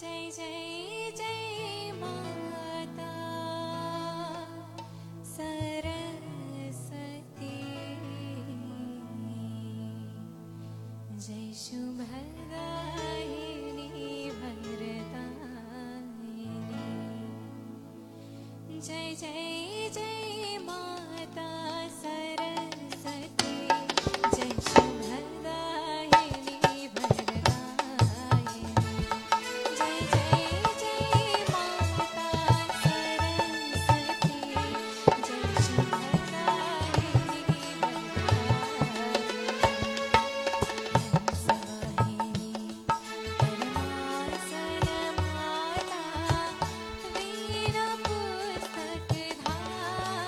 जय जय जय माता सरस्वती, जय शुभदायिनी वरदायिनी, जय जय जय माता सरस्वती, जय शुभदायिनी वरदायिनी, जय जय जय माता सरस्वती, जय शुभदायिनी वरदायिनी, परमासन माता वीर पुस्तक धारिणी,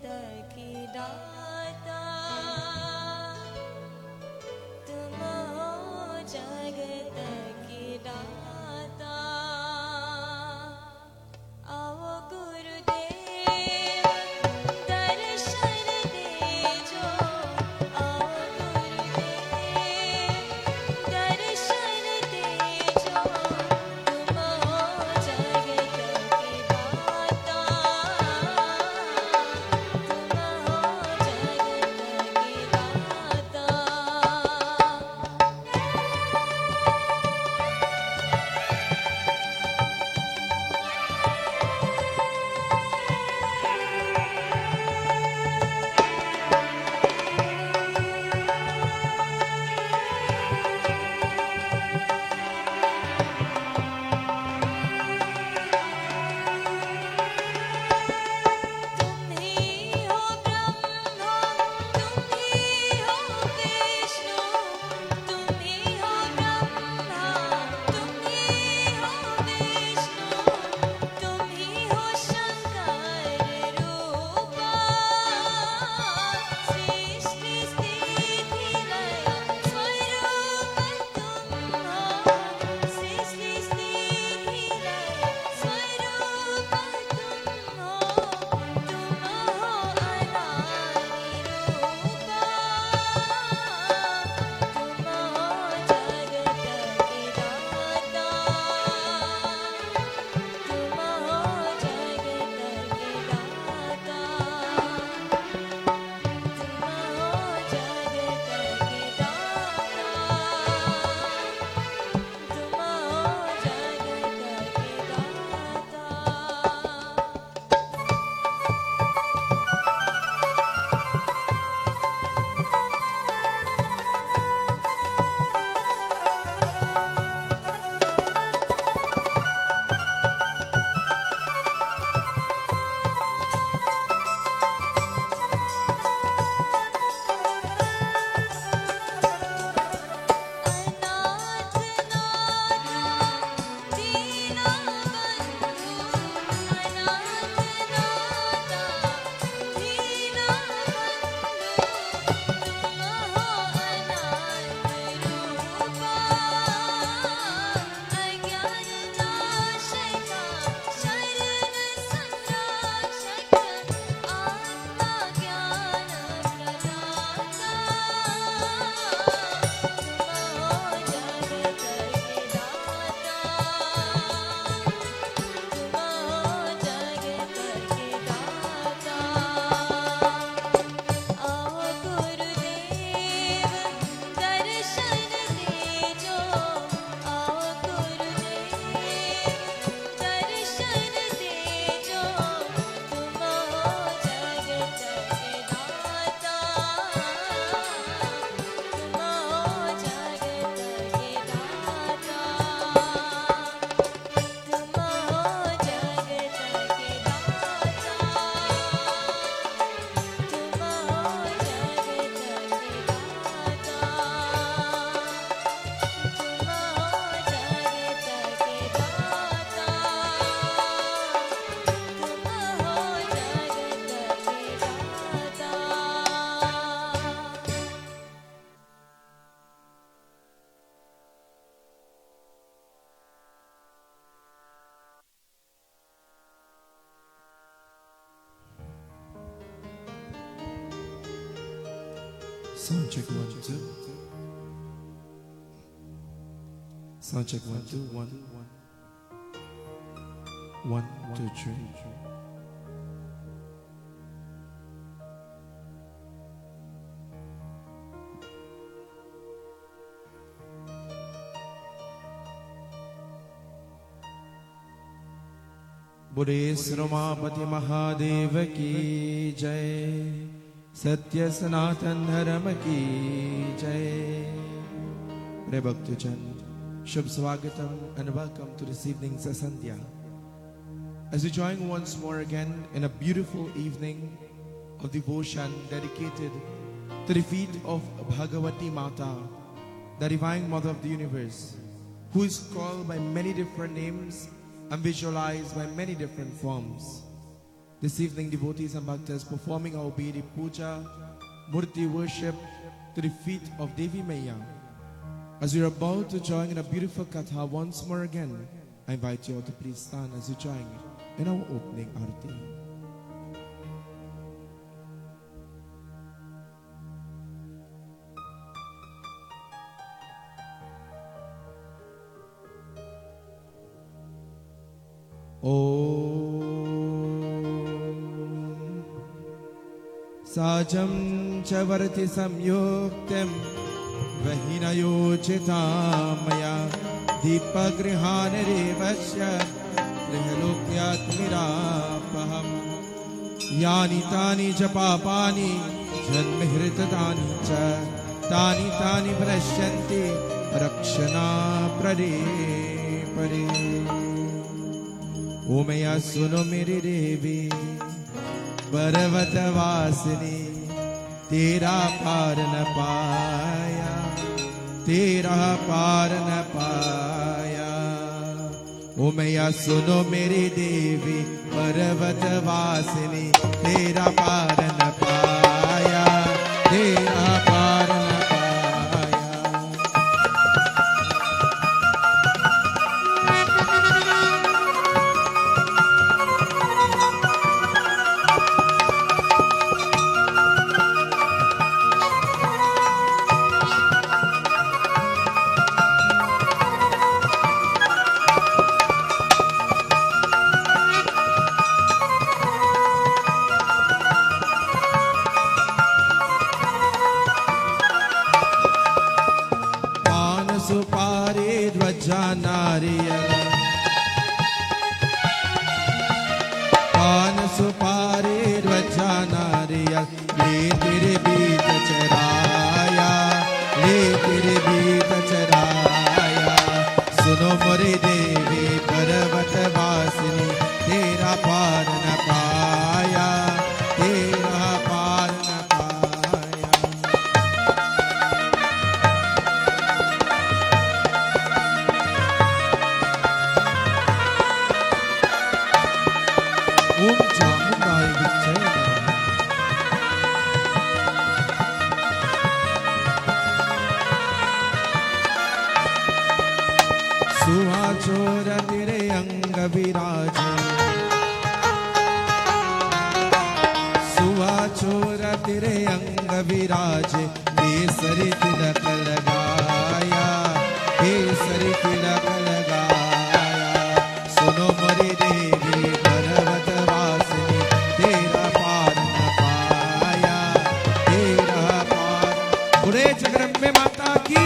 की दाता तुम हो जगत की दाता आओ गुरुदेव दर्शन देजो आओ गुरुदेव दर्शन देजो तुम हो जगत की दाता तुम हो जगत की दाता तुम ही हो ब्रह्मा तुम ही हो विष्णु तुम ही हो ब्रह्मा तुम ही हो विष्णु तुम ही हो शंकर रूपा सृष्टि स्थिति लय स्वरूप तुम हो सृष्टि स्थिति लय स्वरूप तुम हो अनादि रूपा तुम हो जगत के दाता तुम हो जगत के दाता तुम हो जगत के दाता तुम हो जगत के दाता अनाथ नाथा दीना बंधु अनाथ नाथा दीना बंधु तुम हो अनाथ रूपा अज्ञान नाशक शरण संरक्षक आत्मा ज्ञान प्रदाता तुम हो जगत के दाता तुम हो जगत के दाता आओ गुरुदेव दर्शन देजो आओ गुरुदेव दर्शन देजो तुम हो जगत के दाता तुम हो जगत के दाता तुम हो जगत के Sound check 1 2. Sound check 1 2 1 1 2 3. बोले श्रमापति महादेव की जय, सत्य सनातन धर्म की जय। प्रिय भक्तजन, शुभ स्वागतम and welcome to this evening's Sandhya. As we join once more again in a beautiful evening of devotion dedicated to the feet of Bhagavati Mata, the Divine Mother of the Universe, who is called by many different names and visualized by many different forms. This evening, devotees and bhaktas performing our Bidi Puja, Murti worship to the feet of Devi Maya. As we are about to join in a beautiful katha once more again, I invite you all to please stand as you join in our opening arati. Sajam chavarti samyuktam vahinayochitamaya deepagrihan revasya grihalokyaatmirapaham yani tani japapani janmihritani cha tani tani prashyanti rakshana prade pare. O Maya suno meri devi पर्वत वासिनी तेरा पार न पाया, तेरा पार न पाया। ओ मैया सुनो मेरी देवी पर्वत वासिनी तेरा पार न पाया, तेरा पार न पाया। पान सुपारी ध्वजा नारियल ले तेरे बीत चराया, ले तेरे बीत चराया। सुनो मोरी देवी पर्वत वासिनी तेरा पार न पाया, तेरा पार न पाया। ओम चामुंडाय विच्चे नमः। सुहाचोर तेरे अंग विराजे, सुहाचोर तेरे अंग विराजे। केसरी तिलक लगाया, केसरी तिलक लगाया। सुनो मोरी देवी पर्वत वासिनी तेरा पार न पाया, तेरा पार। बुरे जगदम्बे माता की।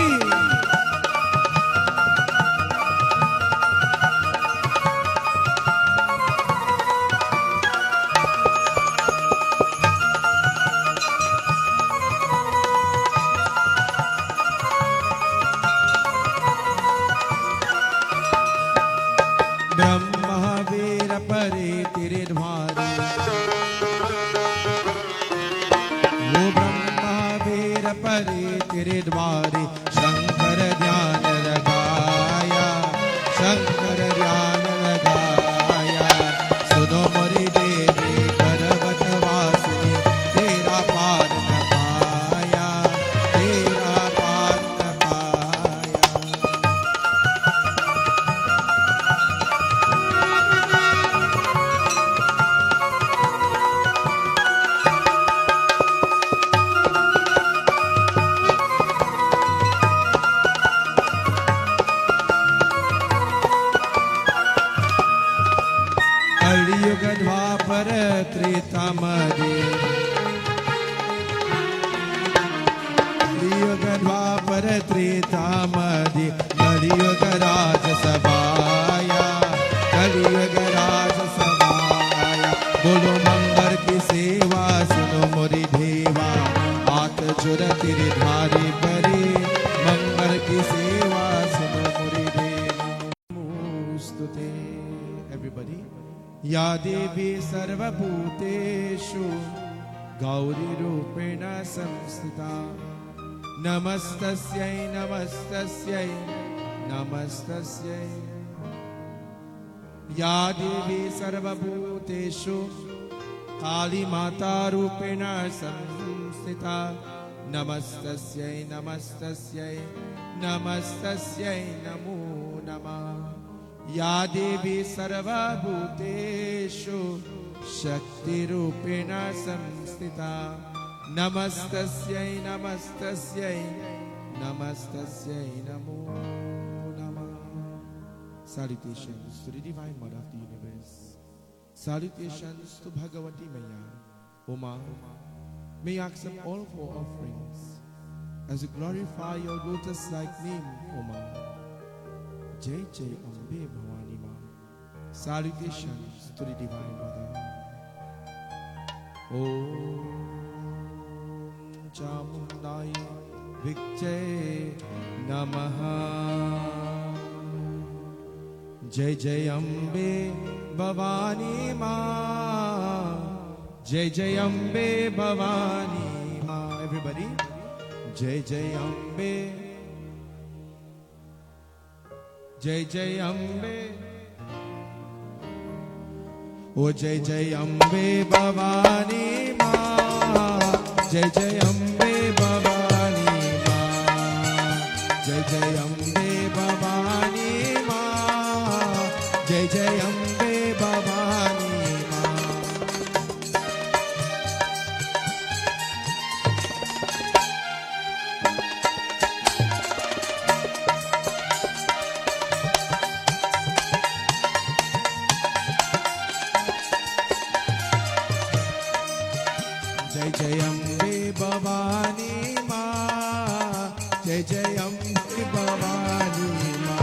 ब्रह्मवीर परे तेरे द्वारे, वो ब्रह्मवीर परे तेरे द्वारे। शंकर ध्यान लगाया, शंकर ध्यान लगाया। सुनो मोरी देवी पर्वत वासिनी तेरा पार न पाया, तेरा पार न पाया। कलियुग द्वापर त्रेता मदि, कलियुग द्वापर त्रेता मदि। कलियुग राज सभाया, कलियुग राज सभाया। बोलो मंगल की सेवा सुनो मोरी देवा, हाथ जुर तेरे धारे परे। मंगल की सेवा सुनो मोरी देवा। नमोस्तुते everybody। या देवी सर्वभूतेषु गौरीरूपेण संस्थिता। नमस्तस्यै नमस्तस्यै नमस्तस्यै। या देवी सर्वभूतेषु काली माता रूपेण संस्थिता नमस्तस्यै नमस्तस्यै नमस्तस्यै नमो नमः या देवी सर्वभूतेषु शक्तिरूपेण संस्थिता नमस्तस्यै नमस्तस्यै नमस्तस्यै नमो नमः Salutations to the Divine Mother of the Universe. Salutations to Bhagavati Maya, Uma. May you accept all of our offerings as you glorify your lotus-like name, Uma. Jai Jai Ambe Bhavani Ma. Salutations to the Divine Mother. Om Chamundai Vikjai Namaha. Jai Jai Ambe Bhavani Ma. Jai Jai Ambe Bhavani Ma. Everybody. Jai Jai Ambe. Jai Jai Ambe. Oh Jai Jai Ambe Bhavani Ma. Jai Jai Ambe Bhavani Ma. Jai Jai Ambe Bhavani Ma. Jai Jai Ambe Bhavani Ma. Jai Jai Ambe Bhavani Ma. Jai Jai Ambe Bhavani Ma.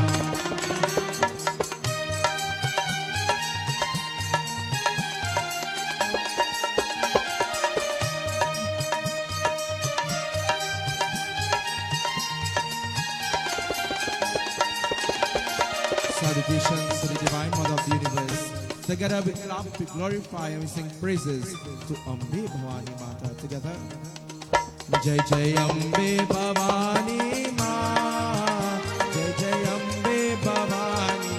Salutations to the Divine Mother of the Universe. Together we clap, we glorify, and we sing praises to Ambe Bhavani Mata. Together. Jai Jai Ambe Bhavani Ma. Jai Jai Ambe Bhavani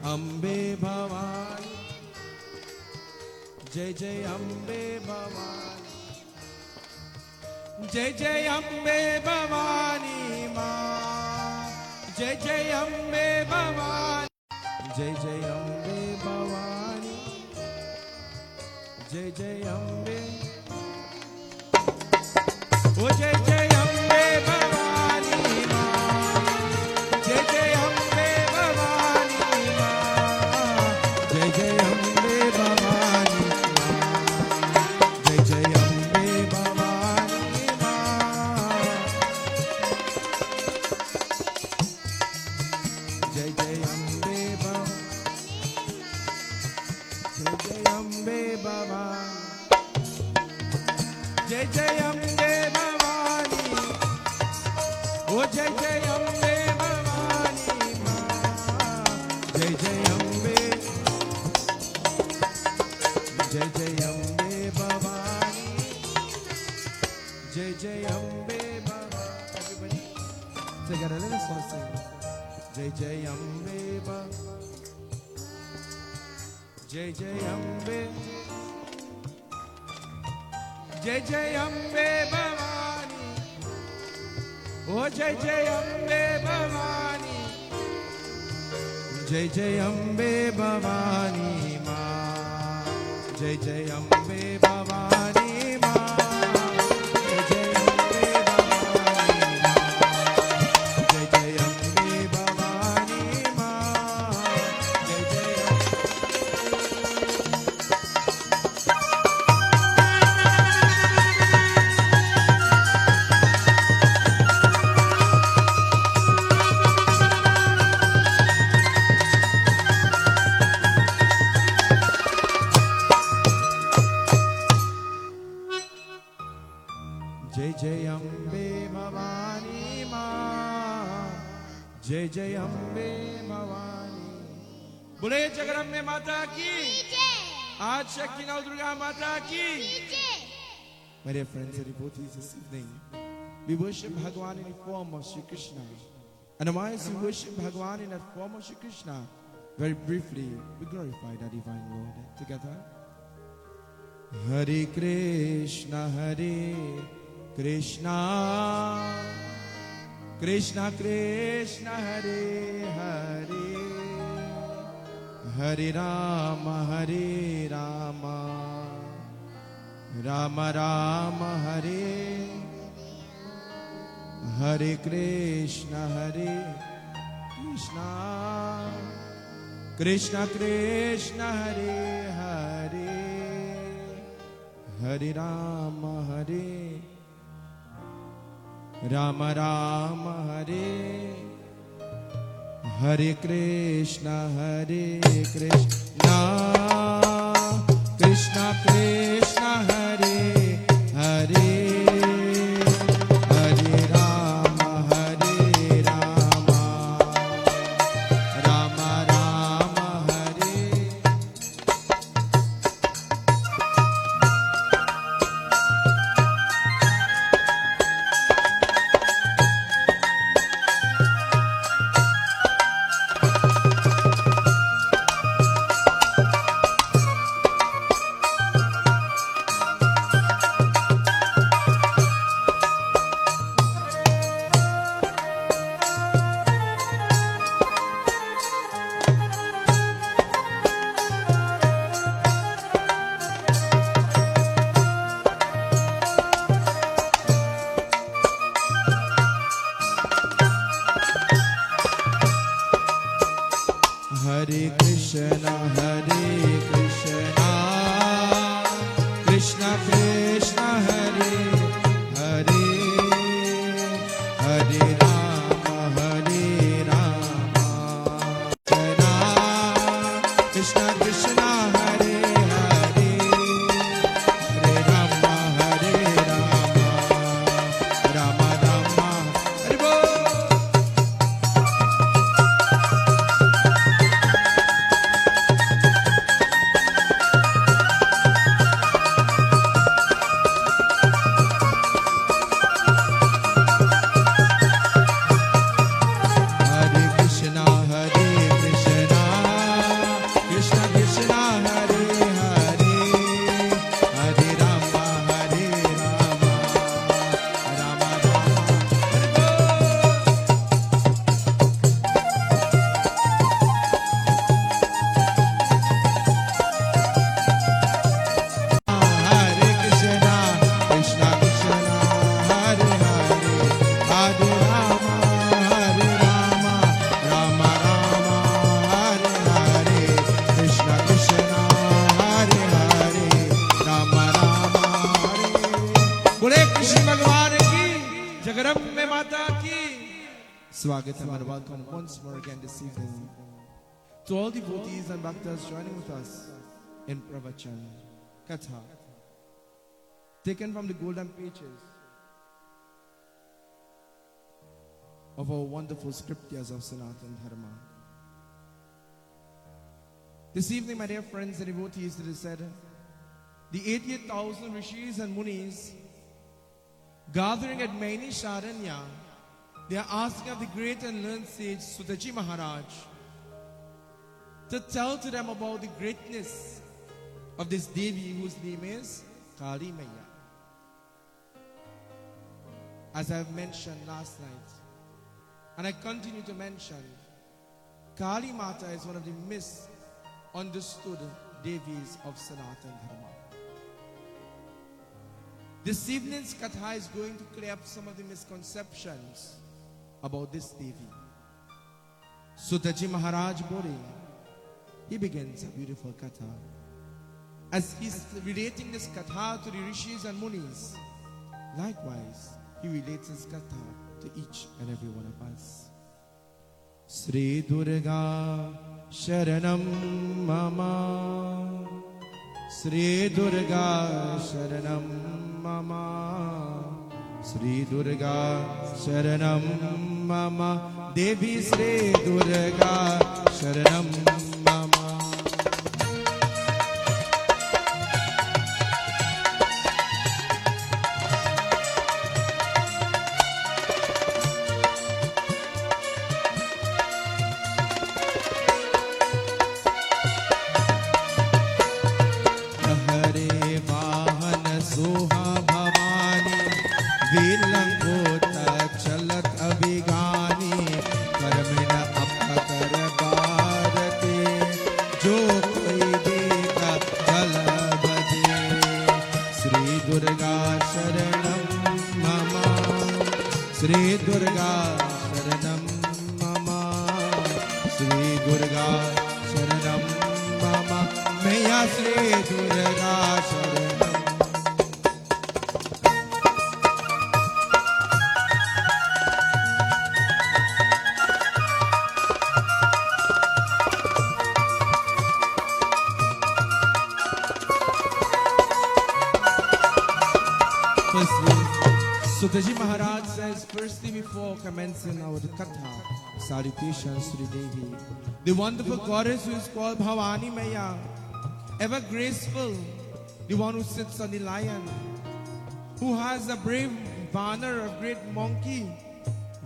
Ma. Ambe Bhavani. Jai Jai Ambe Bhavani. Jai Jai Ambe Bhavani Ma. Jai Jai Ambe Bhavani. Jai Jai Ambe Bhavani. Jai Jai Ambe. Oh Jai Jai Ambe Bhavani Ma. Jai Jai Ambe Bhavani Ma. Jai Jai Ambe Bhavani Ma. Jai Jai Ambe Bhavani Ma. Jai Jai Ambe Bhavani. Jai Jai Ambe Bhavani. Jai Jai Ambe Bhavani. Oh Jai Jai Ambe Bhavani Ma. Jai Jai Ambe. Jai Jai Ambe Bhavani. Jai Jai Ambe Bhavani. Everybody together, let us all sing. Jai Jai Ambe Bhavani. Jai Jai Ambe. Jai Jai Ambe Bhavani. Oh Jai Jai Ambe Bhavani. Jai Jai Ambe Bhavani Ma. Jai Jai Ambe Bhavani Ma. Jai Jai Ambe Bhavani Ma. Jai Jai Ambe Bhavani Ma. Jai Jai Jai Jai Ambe Bhavani Ma. Jai Jai Ambe Bhavani. बोले जगदम्बे माता की. आज शक्ति नव दुर्गा माता की. My dear friends and devotees, this evening we worship Bhagavan in the form of Shri Krishna. And as we worship Bhagavan in the form of Shri Krishna, Very briefly, we glorify the divine Lord together. Hare Krishna, Krishna Krishna, Hare Hare, Hare Rama, Rama Rama, Hare Hare Krishna, Krishna Krishna, Hare Hare, Hare Rama, Rama Rama, Hare Hare Krishna, Krishna Krishna, Hare Hare, Hare Rama, Rama Rama, Hare. Hare Krishna, Krishna Krishna, Hare Hare, Hare Rama, Krishna Krishna, Hare Hare, Hare Rama, Rama Rama, Hare Bol. Swagatam and welcome once more again this evening to all devotees and bhaktas joining with us in Pravachan Katha, taken from the golden pages of our wonderful scriptures of Sanatana Dharma. This evening, my dear friends and devotees, it is said, the 88,000 rishis and munis gathering at Maini Sharanya, they are asking of the great and learned sage Sutaji Maharaj to tell to them about the greatness of this Devi whose name is Kali Maya. As I have mentioned last night, and I continue to mention, Kali Mata is one of the misunderstood Devis of Sanatana Dharma. This evening's Katha is going to clear up some of the misconceptions about this Devi. Sutaji Maharaj Bori, he begins a beautiful Katha. As he's relating this Katha to the Rishis and Munis, likewise, he relates his Katha to each and every one of us. Sri Durga Sharanam Mama, Sri Durga Sharanam Mama, Sri Durga Sharanam Mama, Devi Sri Durga Sharanam Mama. Durga Sharanam Mama, Sri Durga Sharanam Mama, Sri Durga Sharanam Mama, Maya Sri Durga Sharanam. Sutaji Maharaj says, firstly, before commencing our Katha, salutations to the Devi, the wonderful goddess who is called Bhavani Maya, ever graceful, the one who sits on the lion, who has a brave banner of great monkey,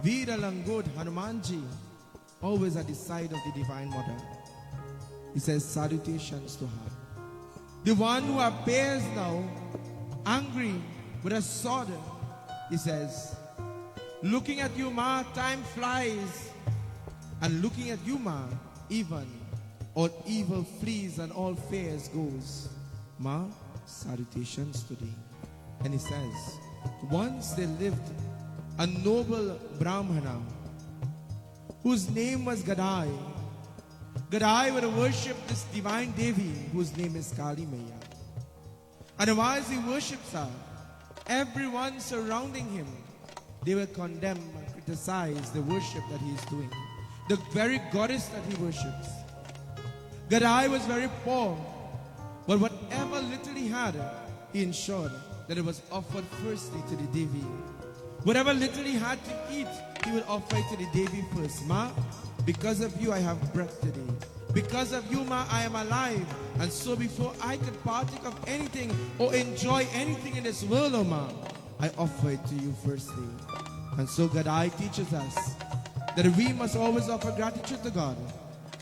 Veera Langod Hanumanji, always at the side of the Divine Mother. He says, salutations to her. The one who appears now, angry, with a sword. He says, looking at you, Ma, time flies. And looking at you, Ma, even all evil flees and all fears goes. Ma, salutations to thee. And he says, once there lived a noble Brahmana whose name was Gadai. Gadai would worship this divine Devi whose name is Kali Maya. And whilst he worships her, everyone surrounding him, they will condemn and criticize the worship that he is doing. The very goddess that he worships. Gadai was very poor, but whatever little he had, he ensured that it was offered firstly to the Devi. Whatever little he had to eat, he would offer it to the Devi first. Ma, because of you I have breath today. Because of you, Ma, I am alive. And so before I could partake of anything or enjoy anything in this world, oh Ma, I offer it to you firstly. And so Gadai teaches us that we must always offer gratitude to God.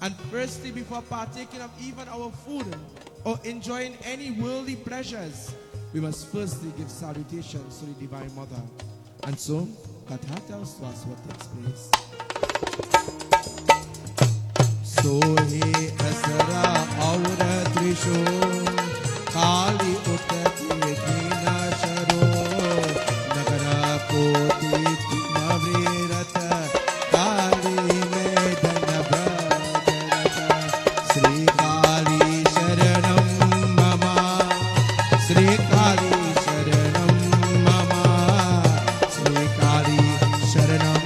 And firstly, before partaking of even our food or enjoying any worldly pleasures, we must firstly give salutations to the Divine Mother. And so, Katha tells us what takes place. सोहे असरा और त्रिशो काली उतती दीना शरो नगर पोती मवीरत काली में धन भरत श्री काली शरणम mama Shri काली शरणम mama Shri काली शरणम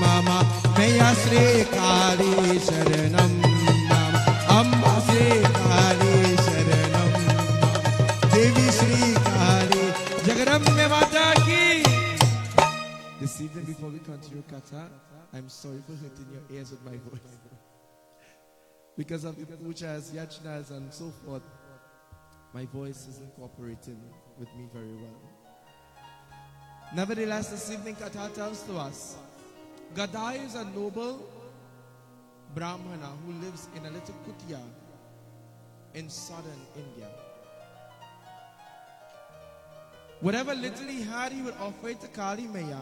mama मैया श्री काली शरणम This evening, before we continue Katha, I'm sorry for hurting your ears with my voice. Because of the pujas, yachnas, and so forth, my voice isn't cooperating with me very well. Nevertheless, this evening Katha tells to us, Gadai is a noble Brahmana who lives in a little kutia in southern India. Whatever little he had, he would offer it to Kali Maya,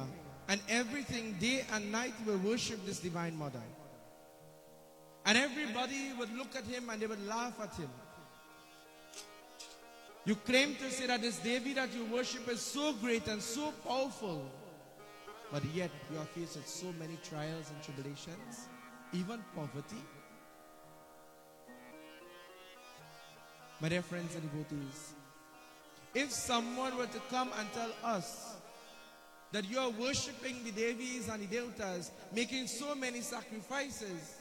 and everything, day and night, he would worship this Divine Mother. And everybody would look at him and they would laugh at him. You claim to say that this Devi that you worship is so great and so powerful, but yet you are faced with so many trials and tribulations, even poverty. My dear friends and devotees, if someone were to come and tell us that you are worshipping the Devis and the Devatas, making so many sacrifices,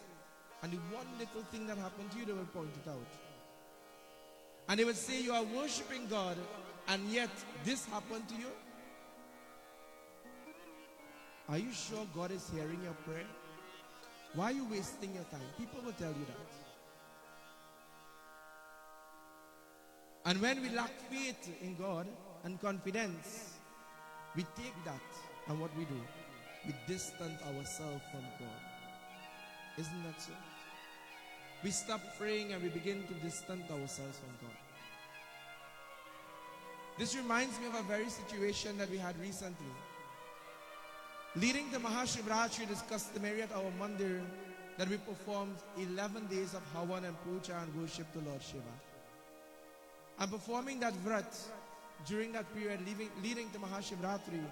and the one little thing that happened to you, they will point it out. And they would say you are worshipping God, and yet this happened to you. Are you sure God is hearing your prayer? Why are you wasting your time? People will tell you that. And when we lack faith in God and confidence, we take that, and what we do? We distance ourselves from God. Isn't that so? We stop praying and we begin to distance ourselves from God. This reminds me of a very situation that we had recently. Leading to Mahashivratri, it is customary at our mandir that we performed 11 days of Havan and Puja and worship to Lord Shiva. And performing that vrat, during that period leading to Mahashivratri,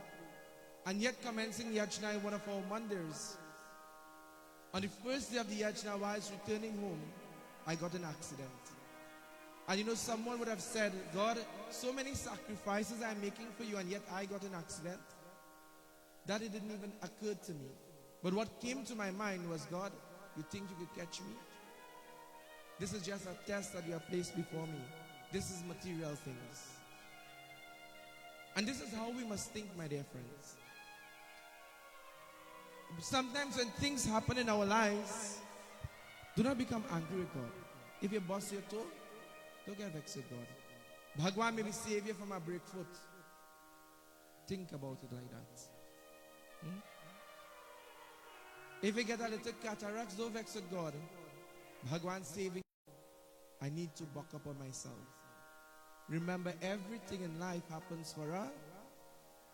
and yet commencing Yajna in one of our mandirs. On the first day of the Yajna, while I was returning home, I got an accident. And you know, someone would have said, God, so many sacrifices I'm making for you, and yet I got an accident. That it didn't even occur to me. But what came to my mind was, God, you think you could catch me? This is just a test that you have placed before me. This is material things. And this is how we must think, my dear friends. Sometimes when things happen in our lives, do not become angry with God. If your boss your toe, don't get vexed with God. Bhagwan may be save you from a break foot. Think about it like that. If you get a little cataracts, don't vex with God. Bhagwan saving. I need to buck up on myself. Remember, everything in life happens for a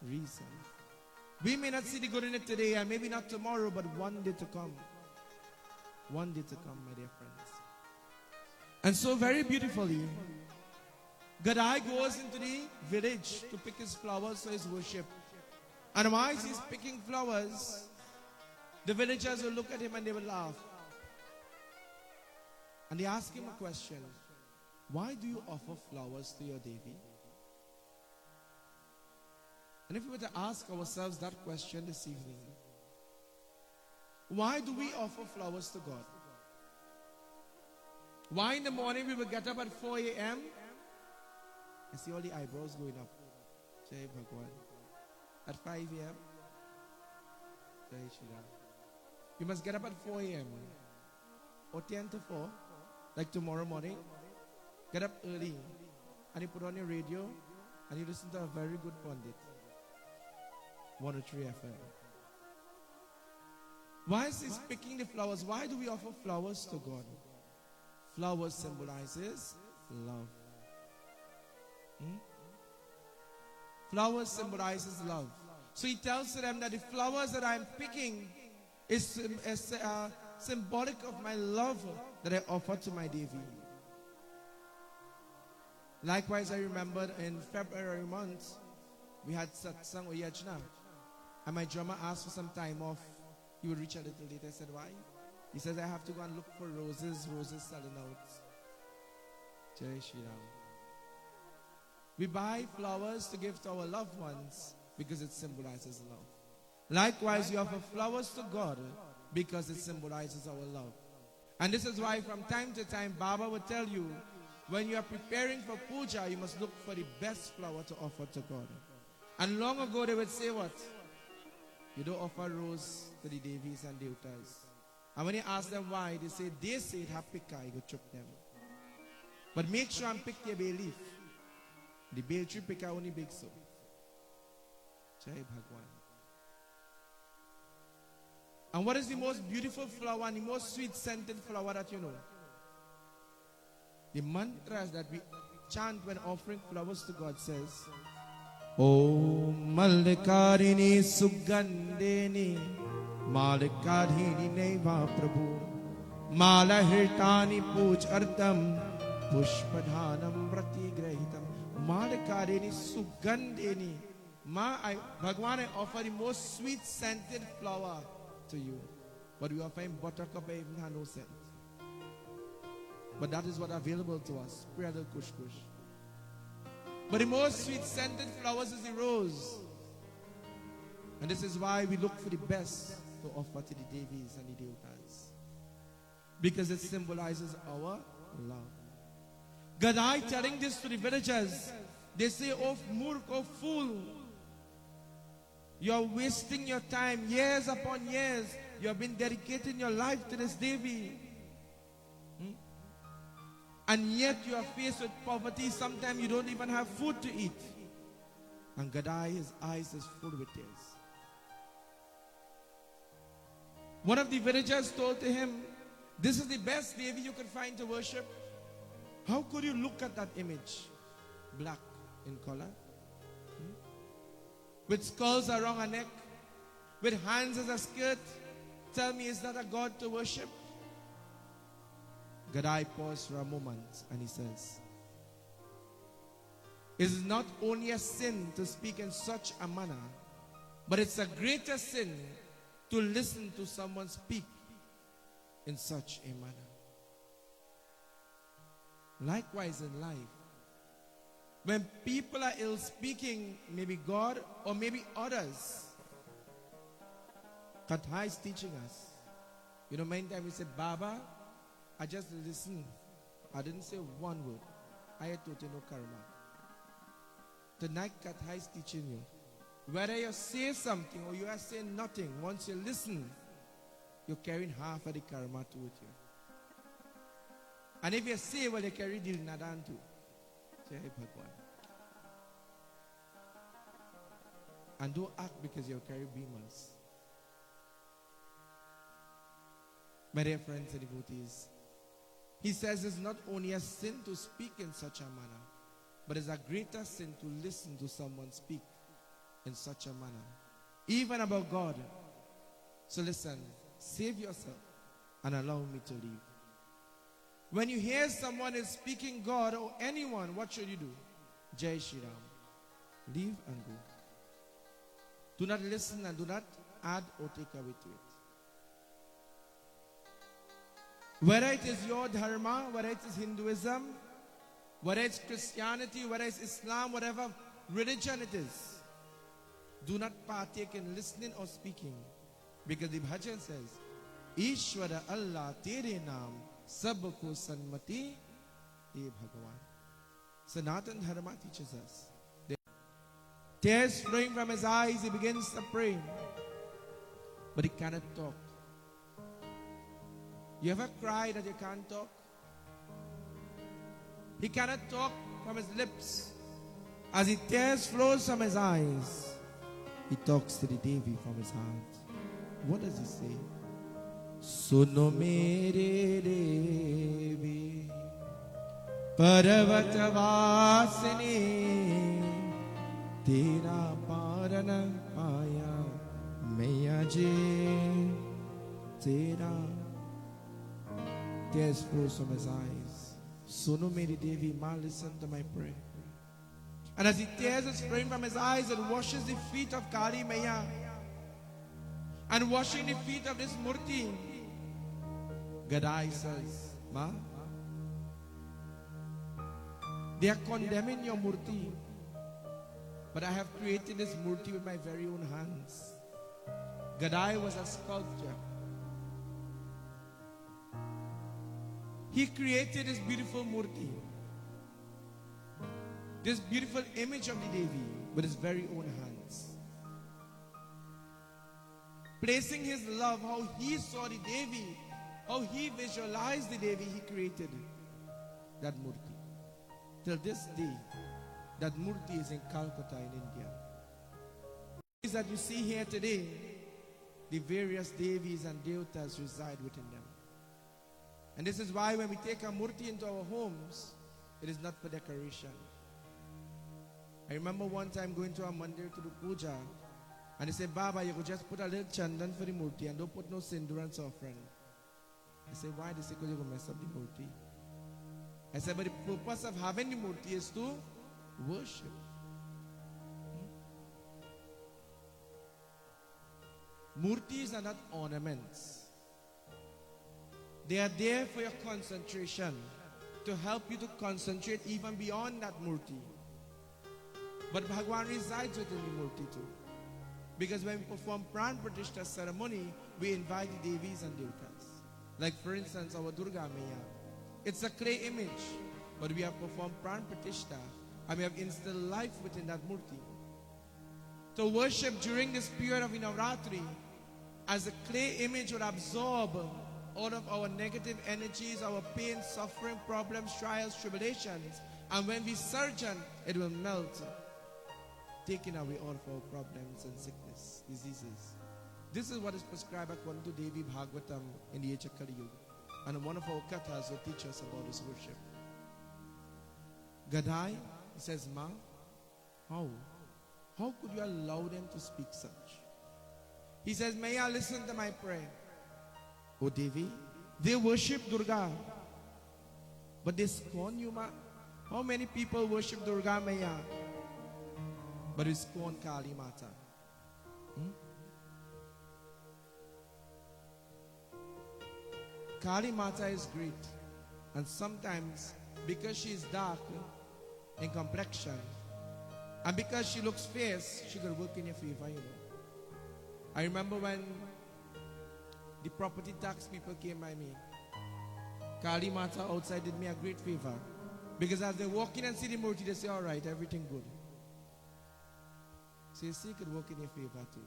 reason. We may not see the good in it today, and maybe not tomorrow, but one day to come. One day to come, my dear friends. And so very beautifully, Gadai goes into the village to pick his flowers for his worship. And while he's picking flowers, the villagers will look at him and they will laugh. And they ask him a question. Why do you offer flowers to your Devi? And if we were to ask ourselves that question this evening, why do we offer flowers to God? Why in the morning we will get up at 4 a.m. I see all the eyebrows going up. Jai Bhagwan. At 5 a.m. Jai Shri Ram. You must get up at 4 a.m. or 10 to 4, like tomorrow morning. Get up early and you put on your radio and you listen to a very good Pundit. 103 FM. Why is he picking the flowers? Why do we offer flowers to God? Flowers symbolizes love. Flowers symbolizes love. So he tells them that the flowers that I'm picking is symbolic of my love that I offer to my Devi. Likewise, I remember in February month, we had satsang or yajna, and my drummer asked for some time off. He would reach a little later. I said, why? He says, I have to go and look for roses selling out. Jai Shri Ram. We buy flowers to give to our loved ones because it symbolizes love. Likewise, we offer flowers to God because it symbolizes our love. And this is why from time to time, Baba will tell you, when you are preparing for puja, you must look for the best flower to offer to God. And long ago they would say what? You don't offer rose to the Devis and Devatas. And when you ask them why, they say it have pika, you go chop them. But make sure and pick the bay leaf. The bay tree pika only big so. Jai Bhagwan. And what is the most beautiful flower and the most sweet scented flower that you know? The mantras that we chant when offering flowers to God says, Om Malikarini Sugandeni Malikadhini Neva Prabhu Malahirtani Puj Artam Pushpadhanam Vrati Grahitam Malikadhini Sugandeni Bhagwan, I offer the most sweet scented flower to you. But we offer him buttercup, I even have no scent. But that is what is available to us. Pray the kush kush. But the most sweet scented flowers is the rose. And this is why we look for the best to offer to the Devis and the Devatas. Because it symbolizes our love. Gadai telling this to the villagers. They say, oh murk, oh fool. You are wasting your time years upon years. You have been dedicating your life to this Devi. And yet you are faced with poverty. Sometimes you don't even have food to eat. And Gadai, his eyes is full with tears. One of the villagers told to him, this is the best Devi you could find to worship. How could you look at that image? Black in color. With skulls around her neck. With hands as a skirt. Tell me, is that a God to worship? Gadai paused for a moment and he says, It is not only a sin to speak in such a manner, but it's a greater sin to listen to someone speak in such a manner. Likewise in life, when people are ill speaking, maybe God or maybe others, Gadai is teaching us. You know, many times we say, Baba, I just listened. I didn't say one word. I had to no karma. Tonight, Gadai is teaching you. Whether you say something or you are saying nothing, once you listen, you're carrying half of the karma to it. And if you say, well, you carry the nadan too. Say, hey, Bhagwan. And don't act because you carry beamers. My dear friends and devotees, he says it's not only a sin to speak in such a manner, but it's a greater sin to listen to someone speak in such a manner, even about God. So listen, save yourself and allow me to leave. When you hear someone is speaking God or anyone, what should you do? Jai Shri Ram. Leave and go. Do not listen and do not add or take away to it. Whether it is your dharma, whether it is Hinduism, whether it's Christianity, whether it's Islam, whatever religion it is, do not partake in listening or speaking. Because the bhajan says, Ishwara Allah tere naam sabko sanmati e Bhagavan. Sanatan Dharma teaches us. Tears flowing from his eyes, he begins to pray. But he cannot talk. You ever cry that you can't talk? He cannot talk from his lips. As the tears flows from his eyes, he talks to the Devi from his heart. What does he say? Suno mere Devi Parvat Vasini Tera Parana Paya Maya Je Tera. Tears flows from his eyes. Suno mere Devi, Ma, listen to my prayer. And as the tears are spraying from his eyes, it washes the feet of Kali Maya. And washing the feet of this Murti, Gadai says, Ma, they are condemning your Murti, but I have created this Murti with my very own hands. Gadai was a sculptor. He created this beautiful Murti, this beautiful image of the Devi with his very own hands. Placing his love, how he saw the Devi, how he visualized the Devi, he created that Murti. Till this day, that Murti is in Calcutta in India. These that you see here today, the various Devis and Devatas reside within them. And this is why when we take a Murti into our homes, it is not for decoration. I remember one time going to a mandir to do puja, and they said, Baba, you could just put a little chandan for the Murti and don't put no sindurans offering. I said, why? They said, because you're going to mess up the Murti. I said, but the purpose of having the Murti is to worship. Murtis are not ornaments. They are there for your concentration, to help you to concentrate even beyond that Murti. But Bhagwan resides within the Murti too. Because when we perform Pran Pratishtha ceremony, we invite the Devis and Devatas. Like for instance, our Durga Maya. It's a clay image, but we have performed Pran Pratishtha and we have instilled life within that Murti. To worship during this period of Navratri, as the clay image would absorb all of our negative energies, our pain, suffering, problems, trials, tribulations, and when we surgeon, it will melt, taking away all of our problems and sickness, diseases. This is what is prescribed according to Devi Bhagavatam in the age of Kali Yuga. And one of our kathas will teach us about this worship. Gadai says, Ma, how? How could you allow them to speak such? He says, may I listen to my prayer? Oh Devi, they worship Durga, but they scorn you, Ma. How many people worship Durga Maya, but we scorn Kali Mata? Kali Mata is great, and sometimes because she is dark in complexion, and because she looks fierce, she could work in your favor, you know. I remember when the property tax people came by me, Kali Mata outside did me a great favor. Because as they walk in and see the Murti, they say, all right, everything good. So you see, you could work in your favor too.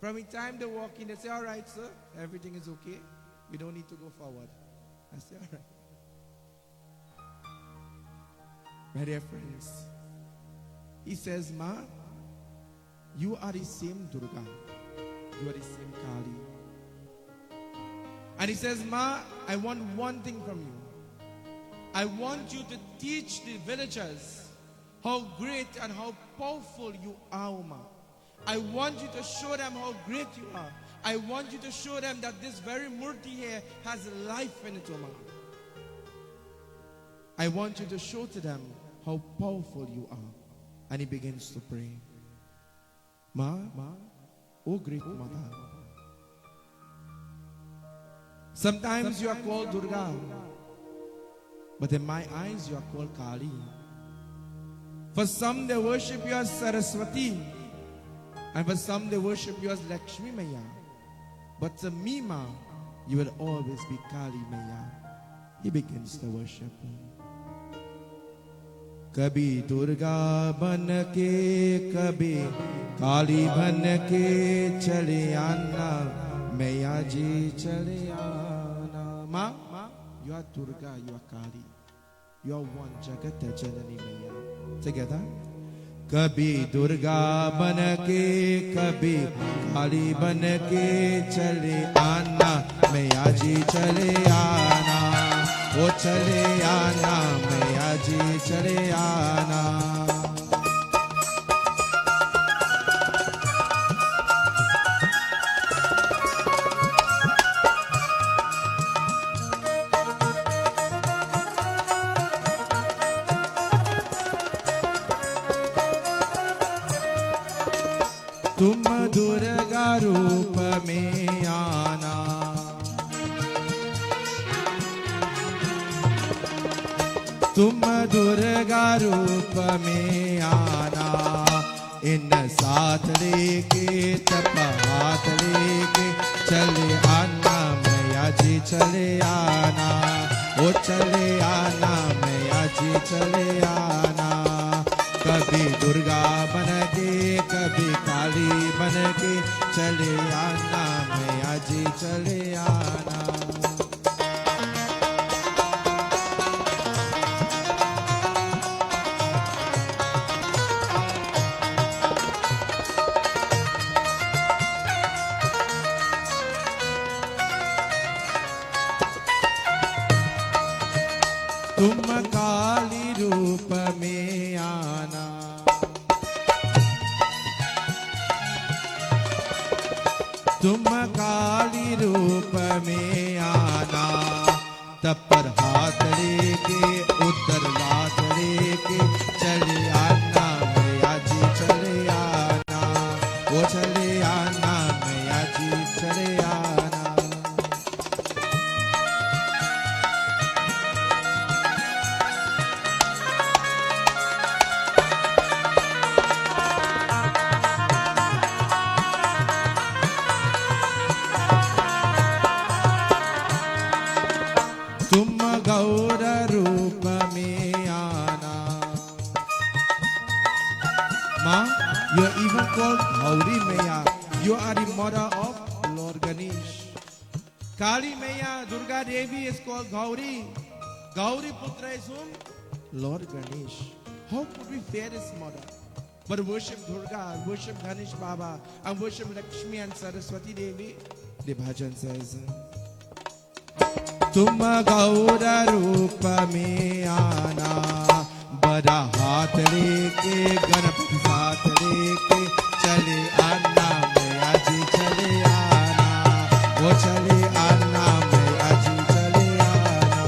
From the time they walk in, they say, all right, sir, everything is okay. We don't need to go forward. I say, all right. My dear friends, he says, Ma, you are the same Durga. You are the same Kali. And he says, Ma, I want one thing from you. I want you to teach the villagers how great and how powerful you are, Uma. I want you to show them how great you are. I want you to show them that this very Murti here has life in it, Uma. I want you to show to them how powerful you are. And he begins to pray. Ma, oh great mother. Sometimes you are called Durga, but in my eyes you are called Kali. For some they worship you as Saraswati, and for some they worship you as Lakshmi Maya. But to me, Ma, you will always be Kali Maya. He begins to worship her. कभी दुर्गा बन के कभी काली बन के चले आना मैया जी चले आना. Ma, you are Durga, you are Kali, you are one Jagat Janani Maya. Together. कभी दुर्गा बन के कभी काली बन के चले आना मैया जी चले आना. वो चले आना मैया जी चले आना. तुम दुर्गा रूप में आना. तुम दुर्गा रूप में आना. इन साथ लेके तप हाथ लेके चले आना मैया जी चले आना. वो चले आना मैया जी चले आना. कभी दुर्गा बन के कभी काली बन के चले आना मैया जी चले आना. तुम काली रूप में आना. तुम काली रूप में आना. तब पर हाथ लेके उधर लात लेके चले आना मैया जी चले आना. वो चले आना मैया जी चले आना. तुम गौर रूप में आना. Ma, you are even called Gauri Maya. You are the mother of Lord Ganesh. Kali Maya, Durga Devi is called Gauri. Gauri Putra is whom? Lord Ganesh. How could we fear this mother? But worship Durga, worship Ganesh Baba, and worship Lakshmi and Saraswati Devi. The bhajan says, तुम गौर रूप में आना. बड़ा हाथ लेके गणपति साथ लेके चले आना मैया जी चले आना. वो चले आना मैया जी चले आना.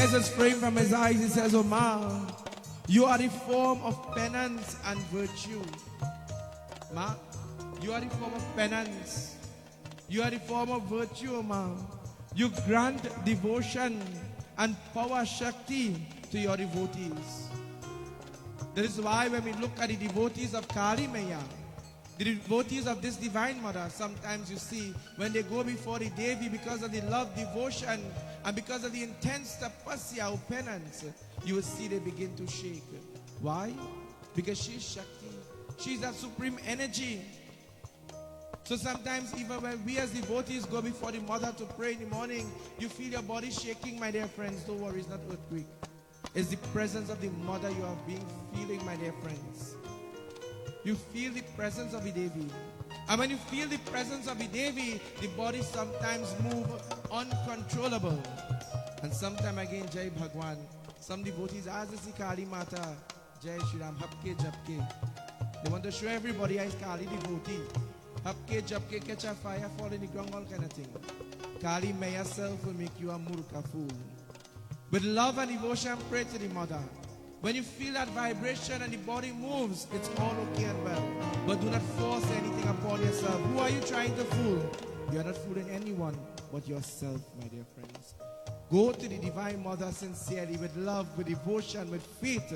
tears are spraying from his eyes. He says, "Oh Ma, you are the form of penance and virtue. Ma, you are the form of penance. You are the form of virtue, Ma. You grant devotion and power Shakti to your devotees." That is why when we look at the devotees of Kali Maya, the devotees of this Divine Mother, sometimes you see when they go before the Devi, because of the love, devotion, and because of the intense tapasya or penance, you will see they begin to shake. Why? Because she is Shakti. She is that supreme energy. So sometimes even when we as devotees go before the Mother to pray in the morning, you feel your body shaking, my dear friends. Don't worry, it's not earthquake. It's the presence of the Mother you have been feeling, my dear friends. You feel the presence of the Devi. And when you feel the presence of the Devi, the body sometimes move uncontrollable. And sometimes again, Jai Bhagwan, some devotees ask the Kali Mata, Jai Shri Ram, Hapke Japke. They want to show everybody I is Kali devotee. Hapke Japke, catch a fire, fall in the ground, all kind of thing. Kali Maya self will make you a murka fool. With love and devotion, pray to the Mother. When you feel that vibration and the body moves, it's all okay and well. But do not force anything upon yourself. Who are you trying to fool? You are not fooling anyone but yourself, my dear friends. Go to the Divine Mother sincerely, with love, with devotion, with faith,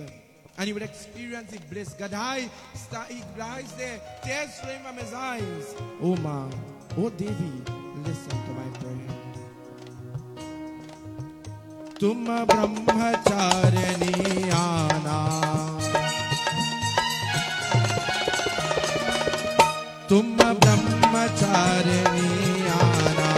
and you will experience the bliss. Gadai, he lies there, tears flowing from his eyes. Oh Ma, oh Devi, listen to my prayer. तुम ब्रह्मचारिणी आना, तुम ब्रह्मचारिणी आना,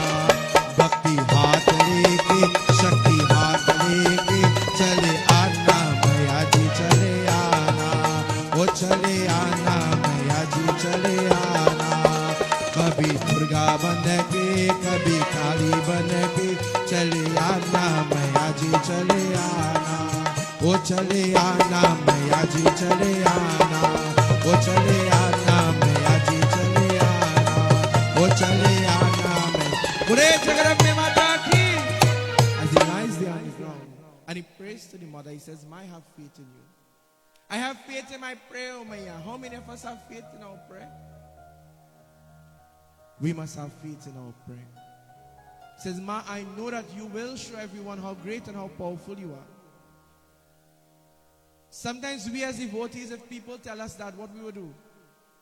भक्ति हाथ लेके, शक्ति हाथ लेके, चले आना मैया जी चले आना, वो चले आना मैया जी चले आना, कभी दुर्गा बन के, कभी काली बन के, चले आना मैया जी चले आना, वो चले आना मैया जी चले आना, वो चले आना मैया जी चले आना, वो चले आना मैं पूरे जगत में माता की. As he lies there on the ground and he prays to the Mother, he says, "I have faith in you. I have faith in my prayer, oh Maya." How many of us have faith in our prayer? We must have faith in our prayer. Says, "Ma, I know that you will show everyone how great and how powerful you are." Sometimes we as devotees, if people tell us that, what we will do?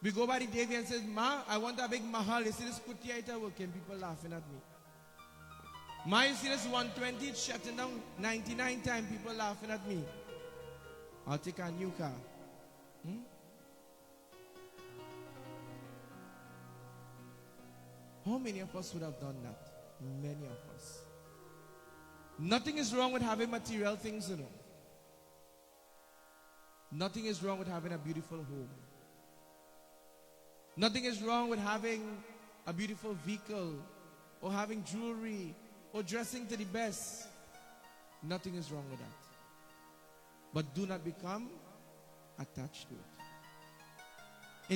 We go by the Devi and says, "Ma, I want a big mahal. You see this kutiya working, people laughing at me. Ma, you see this 120, it's shutting down 99 times, people laughing at me. I'll take a new car." How many of us would have done that? Many of us. Nothing is wrong with having material things, you know. Nothing is wrong with having a beautiful home. Nothing is wrong with having a beautiful vehicle, or having jewelry, or dressing to the best. Nothing is wrong with that. But do not become attached to it.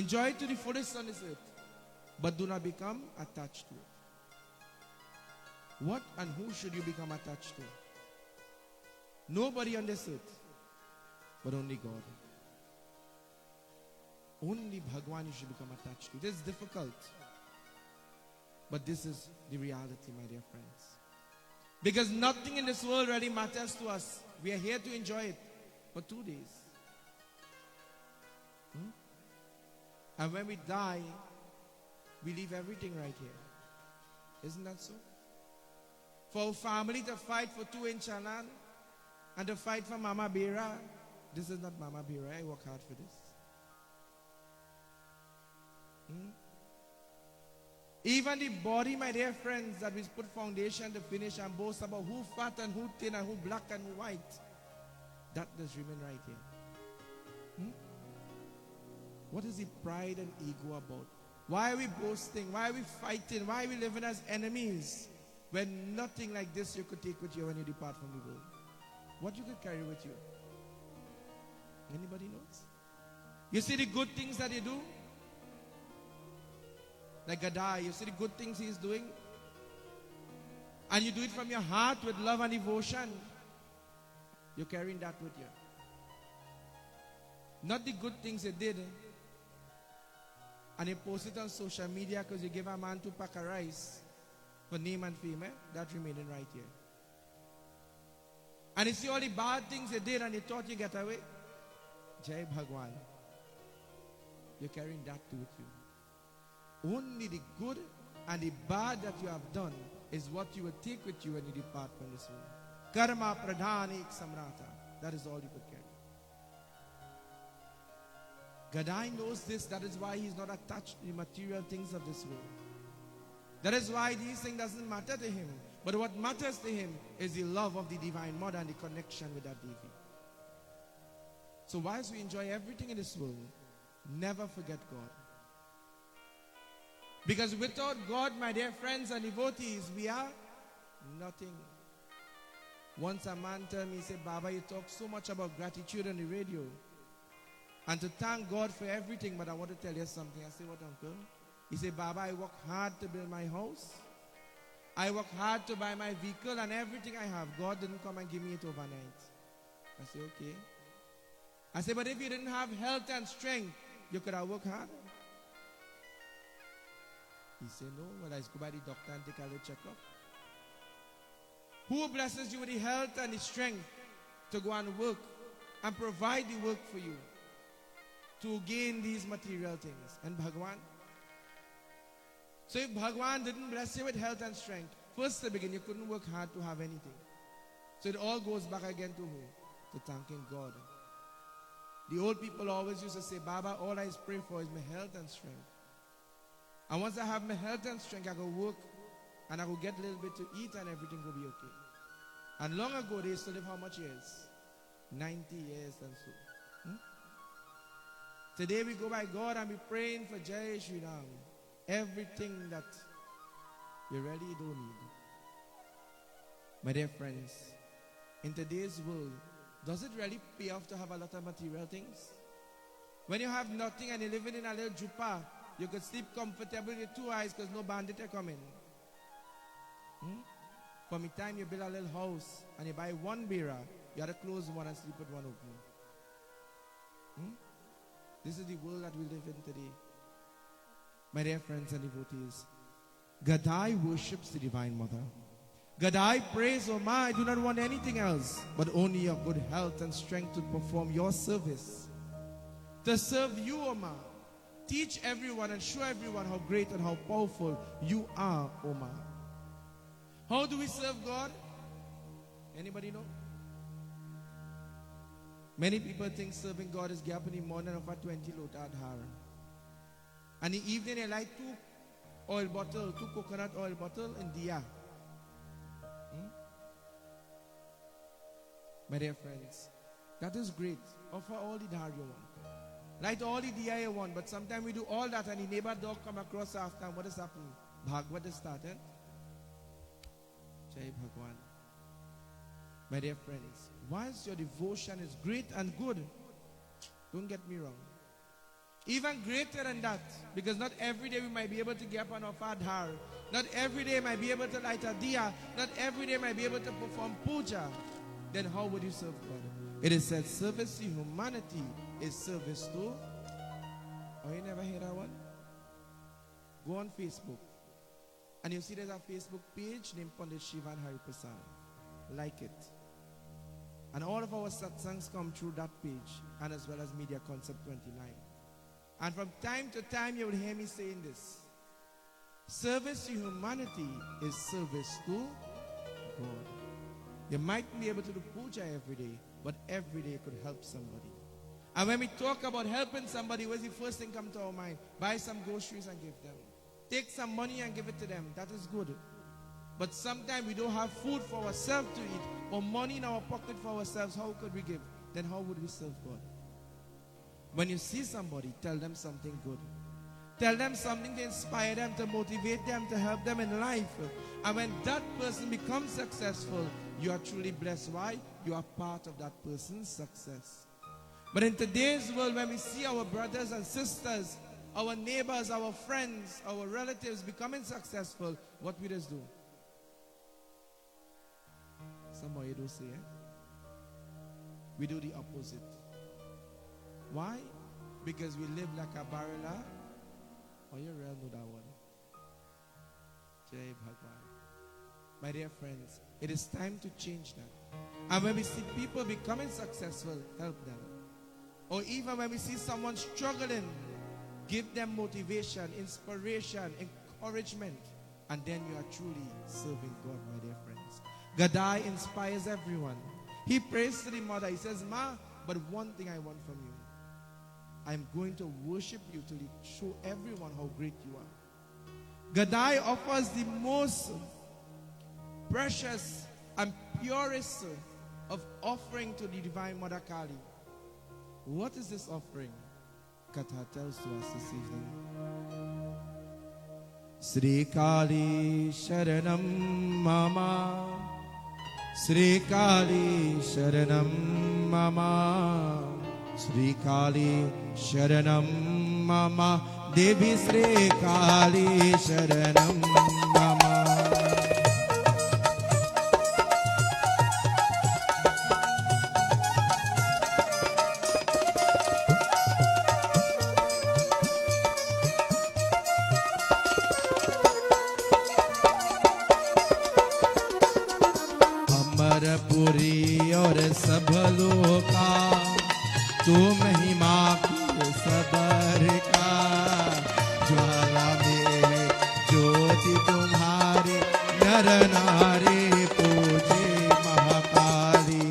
Enjoy it to the fullest on this earth, but do not become attached to it. What and who should you become attached to? Nobody on this earth, but only God. Only Bhagwan you should become attached to. It is difficult, but this is the reality, my dear friends. Because nothing in this world really matters to us. We are here to enjoy it for 2 days. And when we die, we leave everything right here. Isn't that so? For our family to fight for 2 in Chanan and to fight for Mama Bera, this is not Mama Bera. I work hard for this. Even the body, my dear friends, that we put foundation to finish and boast about who fat and who thin and who black and who white, that does remain right here. What is the pride and ego about? Why are we boasting? Why are we fighting? Why are we living as enemies when nothing like this you could take with you when you depart from the world? What you could carry with you? Anybody knows? You see the good things that you do? Like Gadai, you see the good things he is doing? And you do it from your heart with love and devotion. You're carrying that with you. Not the good things you did, and you post it on social media because you give a man 2 pack of rice for name and fame, that remaining right here. And you see all the bad things you did and you thought you get away. Jai Bhagwan. You're carrying that too with you. Only the good and the bad that you have done is what you will take with you when you depart from this world. Karma pradhani samrata. That is all you could carry. Gadai knows this. That is why he's not attached to the material things of this world. That is why these things doesn't matter to him. But what matters to him is the love of the Divine Mother and the connection with that Devi. So whilst we enjoy everything in this world, never forget God. Because without God, my dear friends and devotees, we are nothing. Once a man told me, he said, Baba, you talk so much about gratitude on the radio. And to thank God for everything, but I want to tell you something. I said, what, uncle? He said, Baba, I work hard to build my house. I work hard to buy my vehicle and everything I have. God didn't come and give me it overnight. I said, okay. I said, but if you didn't have health and strength, you could have worked harder. He said, no, well, let's go by the doctor and take a little checkup. Who blesses you with the health and the strength to go and work and provide the work for you to gain these material things? And Bhagwan. So if Bhagwan didn't bless you with health and strength, first to begin, you couldn't work hard to have anything. So it all goes back again to who? To thanking God. The old people always used to say, Baba, all I pray for is my health and strength. And once I have my health and strength, I go work and I will get a little bit to eat and everything will be okay. And long ago, they used to live how much years? 90 years and so. Today we go by God and be praying for Jai Shri Ram. Everything that you really don't need. My dear friends, in today's world, does it really pay off to have a lot of material things? When you have nothing and you're living in a little jupa, you could sleep comfortably with 2 eyes because no bandit are coming. From the time you build a little house and you buy 1 bira, you have to close one and sleep with one open. This is the world that we live in today. My dear friends and devotees, Gadai worships the Divine Mother. Gadai prays, oh my, I do not want anything else but only your good health and strength to perform your service. To serve you, oh ma. Teach everyone and show everyone how great and how powerful you are, oh ma. How do we serve God? Anybody know? Many people think serving God is get up in the morning of a 20 lota dhar. And in the evening they light 2 oil bottle, 2 coconut oil bottle in diya. My dear friends, that is great. Offer all the dhar you want. Light all the diya you want. But sometimes we do all that and the neighbor dog come across after and what is happening? Bhagavad is started. Jai Bhagwan. My dear friends, once your devotion is great and good, don't get me wrong. Even greater than that, because not every day we might be able to get up and offer dhar. Not every day might be able to light a diya. Not every day might be able to perform puja. Then how would you serve God? It is said service to humanity is service to. Oh, you never hear that one? Go on Facebook. And you see there's a Facebook page named Pundit Shivan Harrypersad. Like it. And all of our satsangs come through that page, and as well as Media Concept 29. And from time to time you will hear me saying this. Service to humanity is service to God. You might be able to do puja every day, but every day you could help somebody. And when we talk about helping somebody, what's the first thing come to our mind? Buy some groceries and give them. Take some money and give it to them. That is good. But sometimes we don't have food for ourselves to eat or money in our pocket for ourselves. How could we give? Then how would we serve God? When you see somebody, tell them something good. Tell them something to inspire them, to motivate them, to help them in life. And when that person becomes successful, you are truly blessed. Why? You are part of that person's success. But in today's world, when we see our brothers and sisters, our neighbors, our friends, our relatives becoming successful, what we just do? Some of you do say, we do the opposite. Why? Because we live like a barrela. Oh, you really know that one. Jai Bhagwan. My dear friends, it is time to change that. And when we see people becoming successful, help them. Or even when we see someone struggling, give them motivation, inspiration, encouragement. And then you are truly serving God, my dear friends. Gadai inspires everyone. He prays to the mother. He says, Ma, but one thing I want from you. I'm going to worship you till you show everyone how great you are. Gadai offers the most precious and purest of offering to the Divine Mother Kali. What is this offering? Katha tells to us this evening. Sri Kali Sharanam Mama, Sri Kali Sharanam Mama, Sri Kali Sharanam Mama, Devi Sri Kali Sharanam Mama. Amarpuri और सब लोका तू महिमा की सबर का ज्वाला में ज्योति तुम्हारी नर नारी पूजे Mahakali.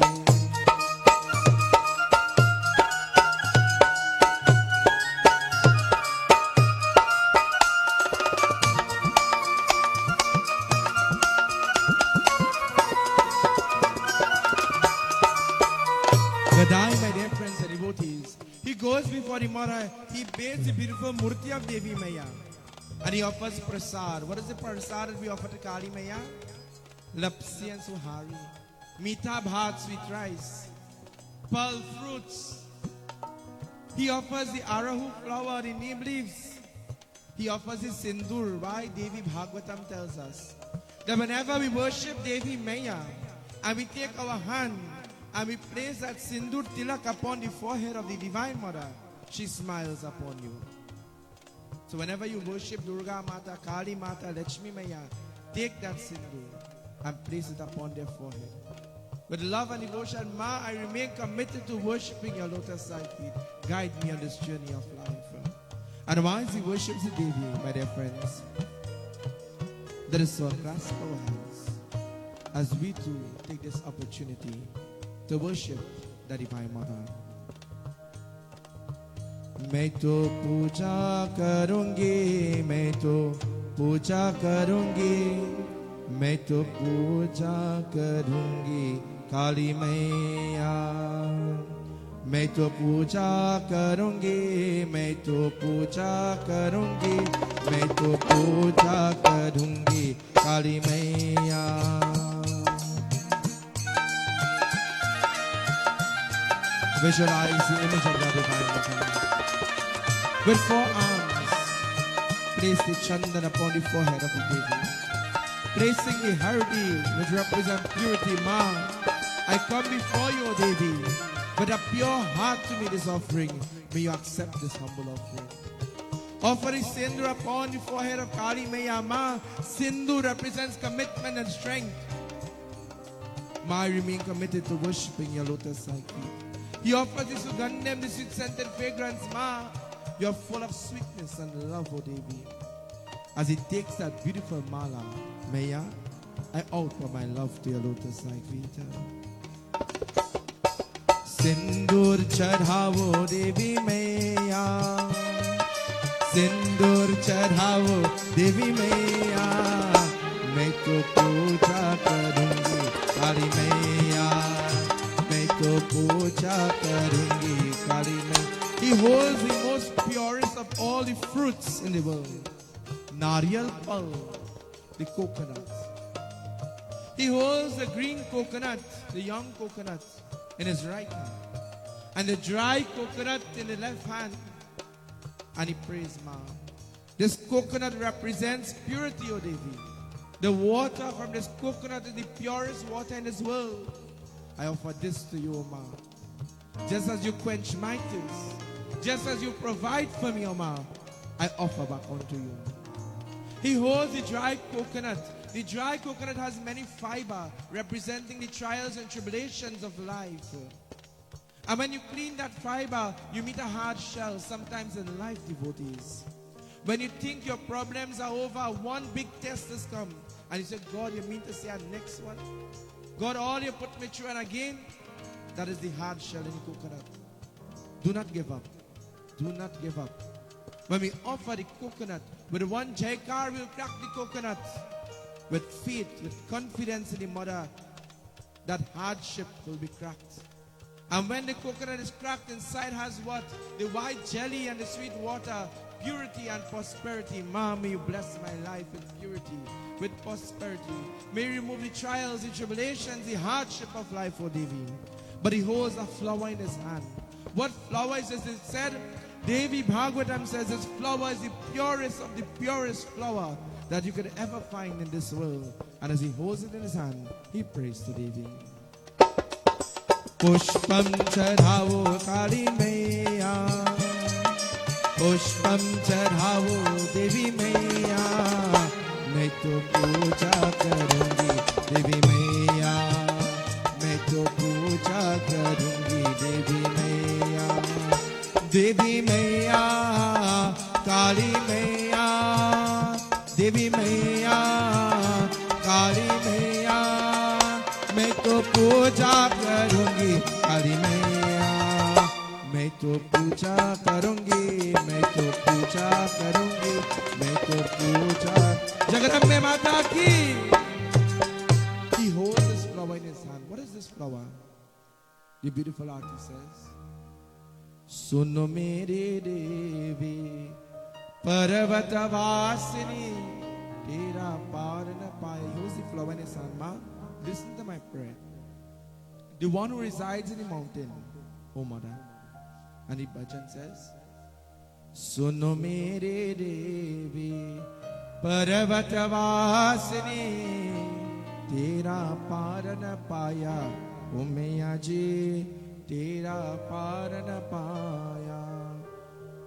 Gadai, my dear friends and devotees, he goes before the mother, he bathes the beautiful murti of Devi Maya, and he offers prasad. What is the prasad that we offer to Kali Maya? Lapsi and suhari, meetha bhat, sweet rice, pearl fruits. He offers the arahu flower, the neem leaves. He offers the sindur. Why? Devi Bhagavatam tells us that whenever we worship Devi Maya and we take our hand and we place that sindur tilak upon the forehead of the Divine Mother, she smiles upon you. So whenever you worship Durga Mata, Kali Mata, Lakshmi Maya, take that sindur and place it upon their forehead. With love and devotion, Ma, I remain committed to worshiping your lotus-side feet. Guide me on this journey of life. And while he worships the Devi, my dear friends, there is so grasp our hands as we too take this opportunity to worship the Divine Mother. मैं तो पूजा करूंगी, मैं तो पूजा करूंगी, मैं तो पूजा करूंगी काली मैया. मैं तो पूजा करूंगी, मैं तो पूजा करूंगी, मैं तो पूजा करूंगी काली मैया. Visualize the image of the Divine Mother. With four arms, place the chandan upon the forehead of the Devi. Placing the hardi, which represents purity, Ma, I come before you, O Devi, with a pure heart to me this offering. May you accept this humble offering. Offering sindur upon the forehead of Kali Maya, Ma. Sindur represents commitment and strength. Ma, I remain committed to worshiping your lotus-like feet. He offers the sugandham, the sweet-scented fragrance, Ma. You're full of sweetness and love, O Devi. As he takes that beautiful mala, Maya, I offer my love to your lotus-like feet. Sindur chadhavo Devi Maya, Sindur chadhavo Devi Maya, मैं तो पूजा करूंगी काली मैया, मैं तो पूजा करूंगी काली मैया. He holds the most purest of all the fruits in the world. Nariyal pal, the coconut. He holds the green coconut, the young coconut, in his right hand, and the dry coconut in the left hand. And he prays, Ma. This coconut represents purity, O Devi. The water from this coconut is the purest water in this world. I offer this to you, O Ma. Just as you quench my thirst, just as you provide for me, O Ma, I offer back unto you. He holds the dry coconut. The dry coconut has many fiber, representing the trials and tribulations of life. And when you clean that fiber, you meet a hard shell, sometimes in life, devotees. When you think your problems are over, one big test has come. And you say, God, you mean to say our next one? God, all you put me through, and again, that is the hard shell in the coconut. Do not give up. Do not give up. When we offer the coconut, with one jaikar, we'll crack the coconut. With faith, with confidence in the mother, that hardship will be cracked. And when the coconut is cracked, inside has what? The white jelly and the sweet water, purity and prosperity. Ma, may you bless my life with purity, with prosperity. May you remove the trials, the tribulations, the hardship of life, O Devi. But he holds a flower in his hand. What flower is this? It said, Devi Bhagavatam says this flower is the purest of the purest flower that you could ever find in this world. And as he holds it in his hand, he prays to Devi. Pushpam chadhavo Kali Maiya, Pushpam chadhavo Devi Maiya, मैं तो पूजा करूंगी Devi Maiya, मैं तो पूजा करूंगी Devi Maiya, Devi Maiya, Kali Maiya, Devi Maiya, Kali Maiya, मैं तो पूजा करूंगी काली मैया, मैं तो पूजा करूंगी, मैं तो पूजा करूंगी, मैं तो पूजा जगदम्बे माता की. He holds this flower in his hand. What is this flower? The beautiful artist says, सुनो मेरे देवी पर्वत वासिनी तेरा पार न पाए. He holds the flower in his hand. Ma, listen to my prayer. The one who resides in the mountain, O Mother. And the bhajan says, Suno mere Devi Parvat Vasini Tera Parana Paya O Maiya ji Tera Parana Paya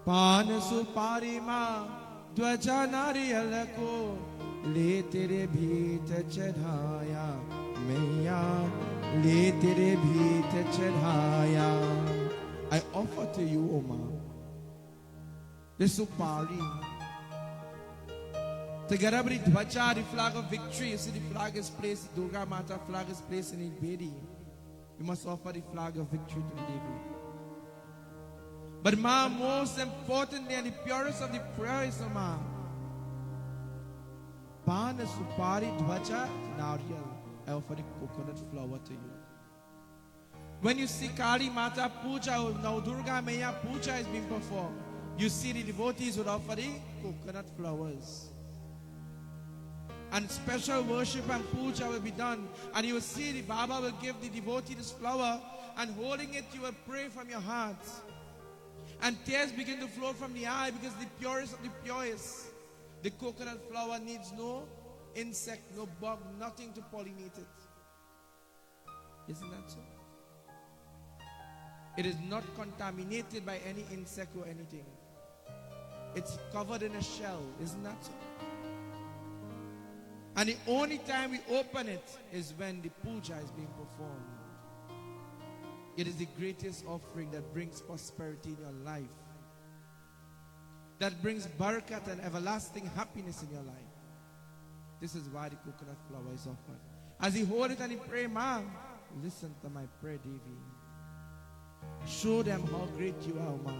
Pan Supari Ma Dwaja Nariyal ko Le tere bheet chadhaya Maiya Le tere bheet chadhaya. I offer to you, O Ma, the supari. Together with the dhwaja, the flag of victory. You see the flag is placed, the Durga Mata flag is placed in the bedi. You must offer the flag of victory to the Devi. But Ma, most importantly and the purest of the prayers, O Ma, Pan, supari, dhwaja, nariyal. I offer the coconut flower to you. When you see Kali Mata Puja, now Durga Maya Puja is being performed, you see the devotees would offer the coconut flowers. And special worship and puja will be done. And you will see the Baba will give the devotee this flower, and holding it you will pray from your heart. And tears begin to flow from the eye, because the purest of the purest. The coconut flower needs no insect, no bug, nothing to pollinate it. Isn't that so? It is not contaminated by any insect or anything. It's covered in a shell. Isn't that so? And the only time we open it is when the puja is being performed. It is the greatest offering that brings prosperity in your life, that brings barakat and everlasting happiness in your life. This is why the coconut flower is offered. As he hold it and he pray, Ma, listen to my prayer, Devi. Show them how great you are, Ma.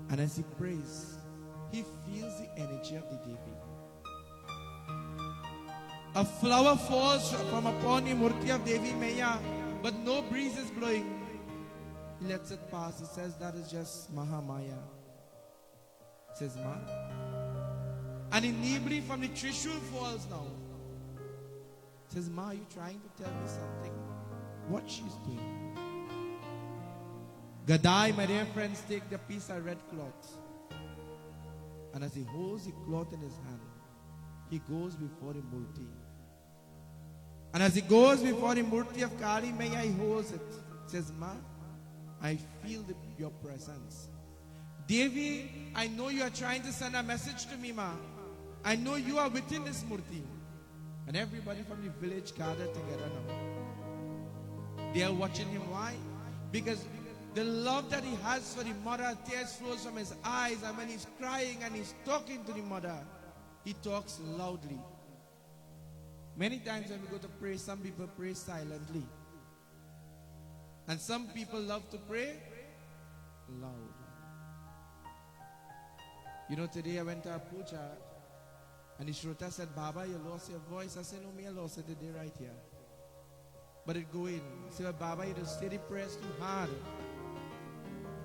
And as he prays, he feels the energy of the Devi. A flower falls from upon the murti of Devi Maya, but no breeze is blowing. He lets it pass. He says that is just Mahamaya. Says Ma. And immediately from the Trishul falls now. Says, Ma, are you trying to tell me something? What she's doing? Gadai, my dear friends, take the piece of red cloth. And as he holds the cloth in his hand, he goes before the murti. And as he goes before the murti of Kali Maya, he holds it. Says, Ma, I feel your presence. Devi, I know you are trying to send a message to me, Ma. I know you are within this murti. And everybody from the village gathered together now. They are watching him. Why? Because the love that he has for the mother, tears flows from his eyes, and when he's crying and he's talking to the mother, he talks loudly. Many times when we go to pray, some people pray silently. And some people love to pray loud. You know, today I went to a puja, and the Shrota said, Baba, you lost your voice. I said, no, me, I lost it today right here. But it go in. I said, well, Baba, you just steady prayers too hard.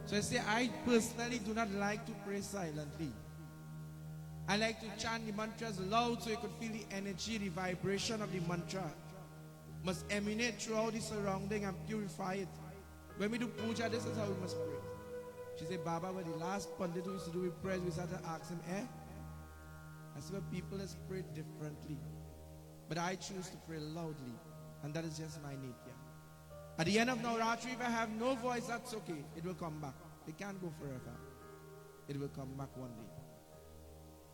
So I say, I personally do not like to pray silently. I like to chant the mantras loud so you could feel the energy, the vibration of the mantra. Must emanate throughout the surrounding and purify it. When we do puja, this is how we must pray. She said, Baba, when the last Pundit who used to do with prayers, we started to ask him, I said, well, people has prayed differently. But I choose to pray loudly. And that is just my nature. At the end of Navratri, if I have no voice, that's okay. It will come back. It can't go forever. It will come back one day.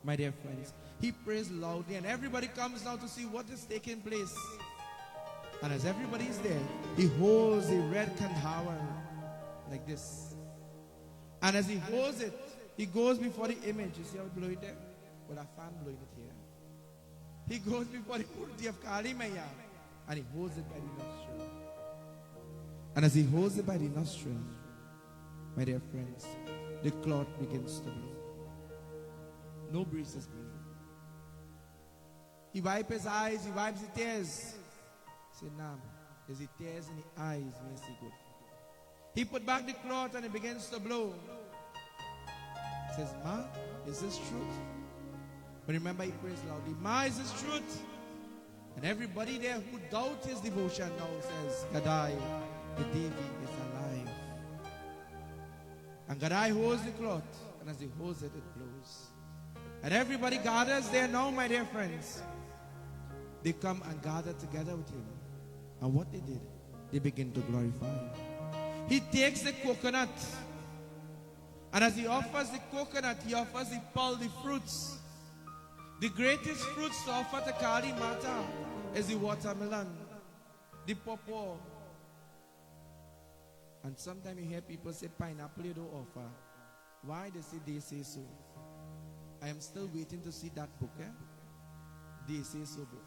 My dear friends, he prays loudly and everybody comes now to see what is taking place. And as everybody is there, he holds a red kandhawa like this. And as he holds it, he goes before the image. You see how he blow it there? With a fan blowing it here. He goes before the murti of Kali Maya and he holds it by the nostril. And as he holds it by the nostril, my dear friends, the cloth begins to blow. No breeze is blowing. He wipes his eyes, he wipes the tears. He said, Nam, there's the tears in the eyes, may see good. He put back the cloth and it begins to blow. He says, Ma, is this truth? But remember, he prays loudly, Ma, is this truth? And everybody there who doubts his devotion now says, Gadai, the Devi is alive. And Gadai holds the cloth, and as he holds it, it blows. And everybody gathers there now, my dear friends. They come and gather together with him. And what they did, they begin to glorify him. He takes the coconut, and as he offers the coconut, he offers the pal, the fruits. The greatest fruits to offer to Kali Mata is the watermelon, the pawpaw. And sometimes you hear people say pineapple you don't offer. Why they say so? I am still waiting to see that book. They say so book.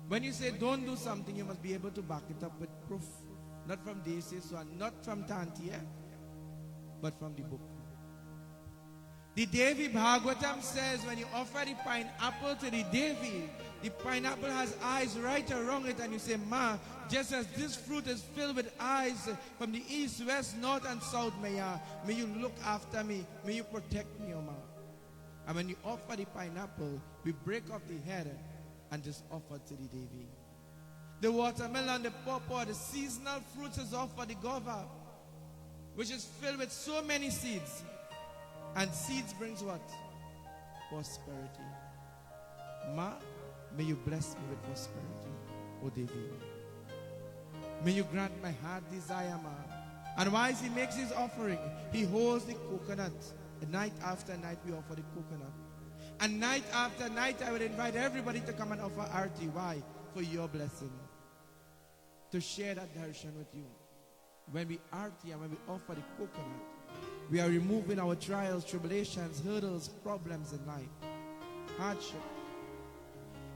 When you say don't do something, you must be able to back it up with proof. Not from they say so, and not from Tanti, but from the book. The Devi Bhagavatam says when you offer the pineapple to the Devi, the pineapple has eyes right around it, and you say, Ma, just as this fruit is filled with eyes from the east, west, north, and south, may you look after me, may you protect me, O Ma. And when you offer the pineapple, we break off the head and just offer to the Devi. The watermelon, the pawpaw, the seasonal fruits is offered, the guava, which is filled with so many seeds. And seeds brings what? Prosperity. Ma, may you bless me with prosperity, O Devi. May you grant my heart desire, Ma. And whilst he makes his offering, he holds the coconut. And night after night we offer the coconut. And night after night I would invite everybody to come and offer arti. Why? For your blessing. To share that darshan with you. When we arti and when we offer the coconut, we are removing our trials, tribulations, hurdles, problems in life, hardship.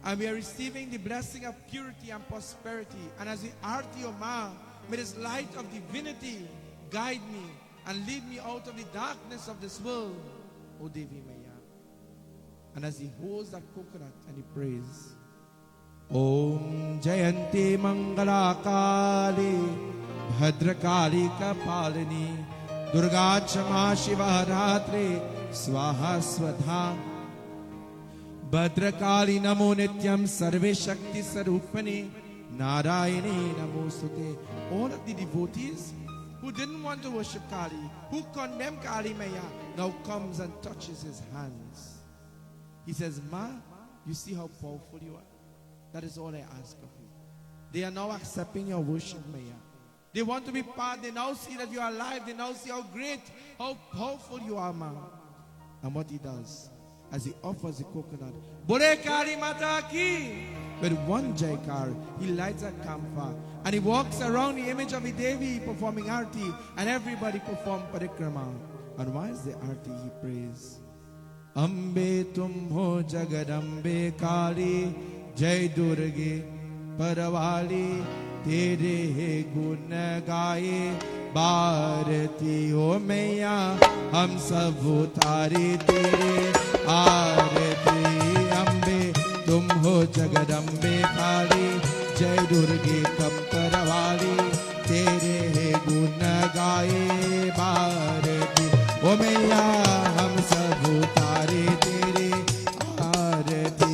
And we are receiving the blessing of purity and prosperity. And as we arti, O Ma, may this light of divinity guide me and lead me out of the darkness of this world, O Devi Maya. And as he holds that coconut and he prays, Om Jayanti Mangala Kali Bhadrakali Kapalini Durga Chama Shiva Ratri Swaha Swadha Bhadrakali Namo Nityam Sarve Shakti Sarupani Narayani Namo Sute. All of the devotees who didn't want to worship Kali, who condemned Kali Maya, now comes and touches his hands. He says, Ma, you see how powerful you are? That is all I ask of you. They are now accepting your worship, Maya. They want to be part. They now see that you are alive. They now see how great, how powerful you are, man. And what he does, as he offers the coconut, Bole Kali Mata Ki, with one jaikar, he lights a campfire and he walks around the image of the Devi performing arti, and everybody perform parikrama. And why is the arti he prays? Ambe tum ho jagadambe kali, jai durge paravali, tere he gun gaye, bharati o maiya, hum sab utare tere आरती अम्बे तुम हो जगदम्बे काली जय दुर्गे copper वाली तेरे है गुण गाए भारती ओ मैया हम सब उतारे तेरे आरती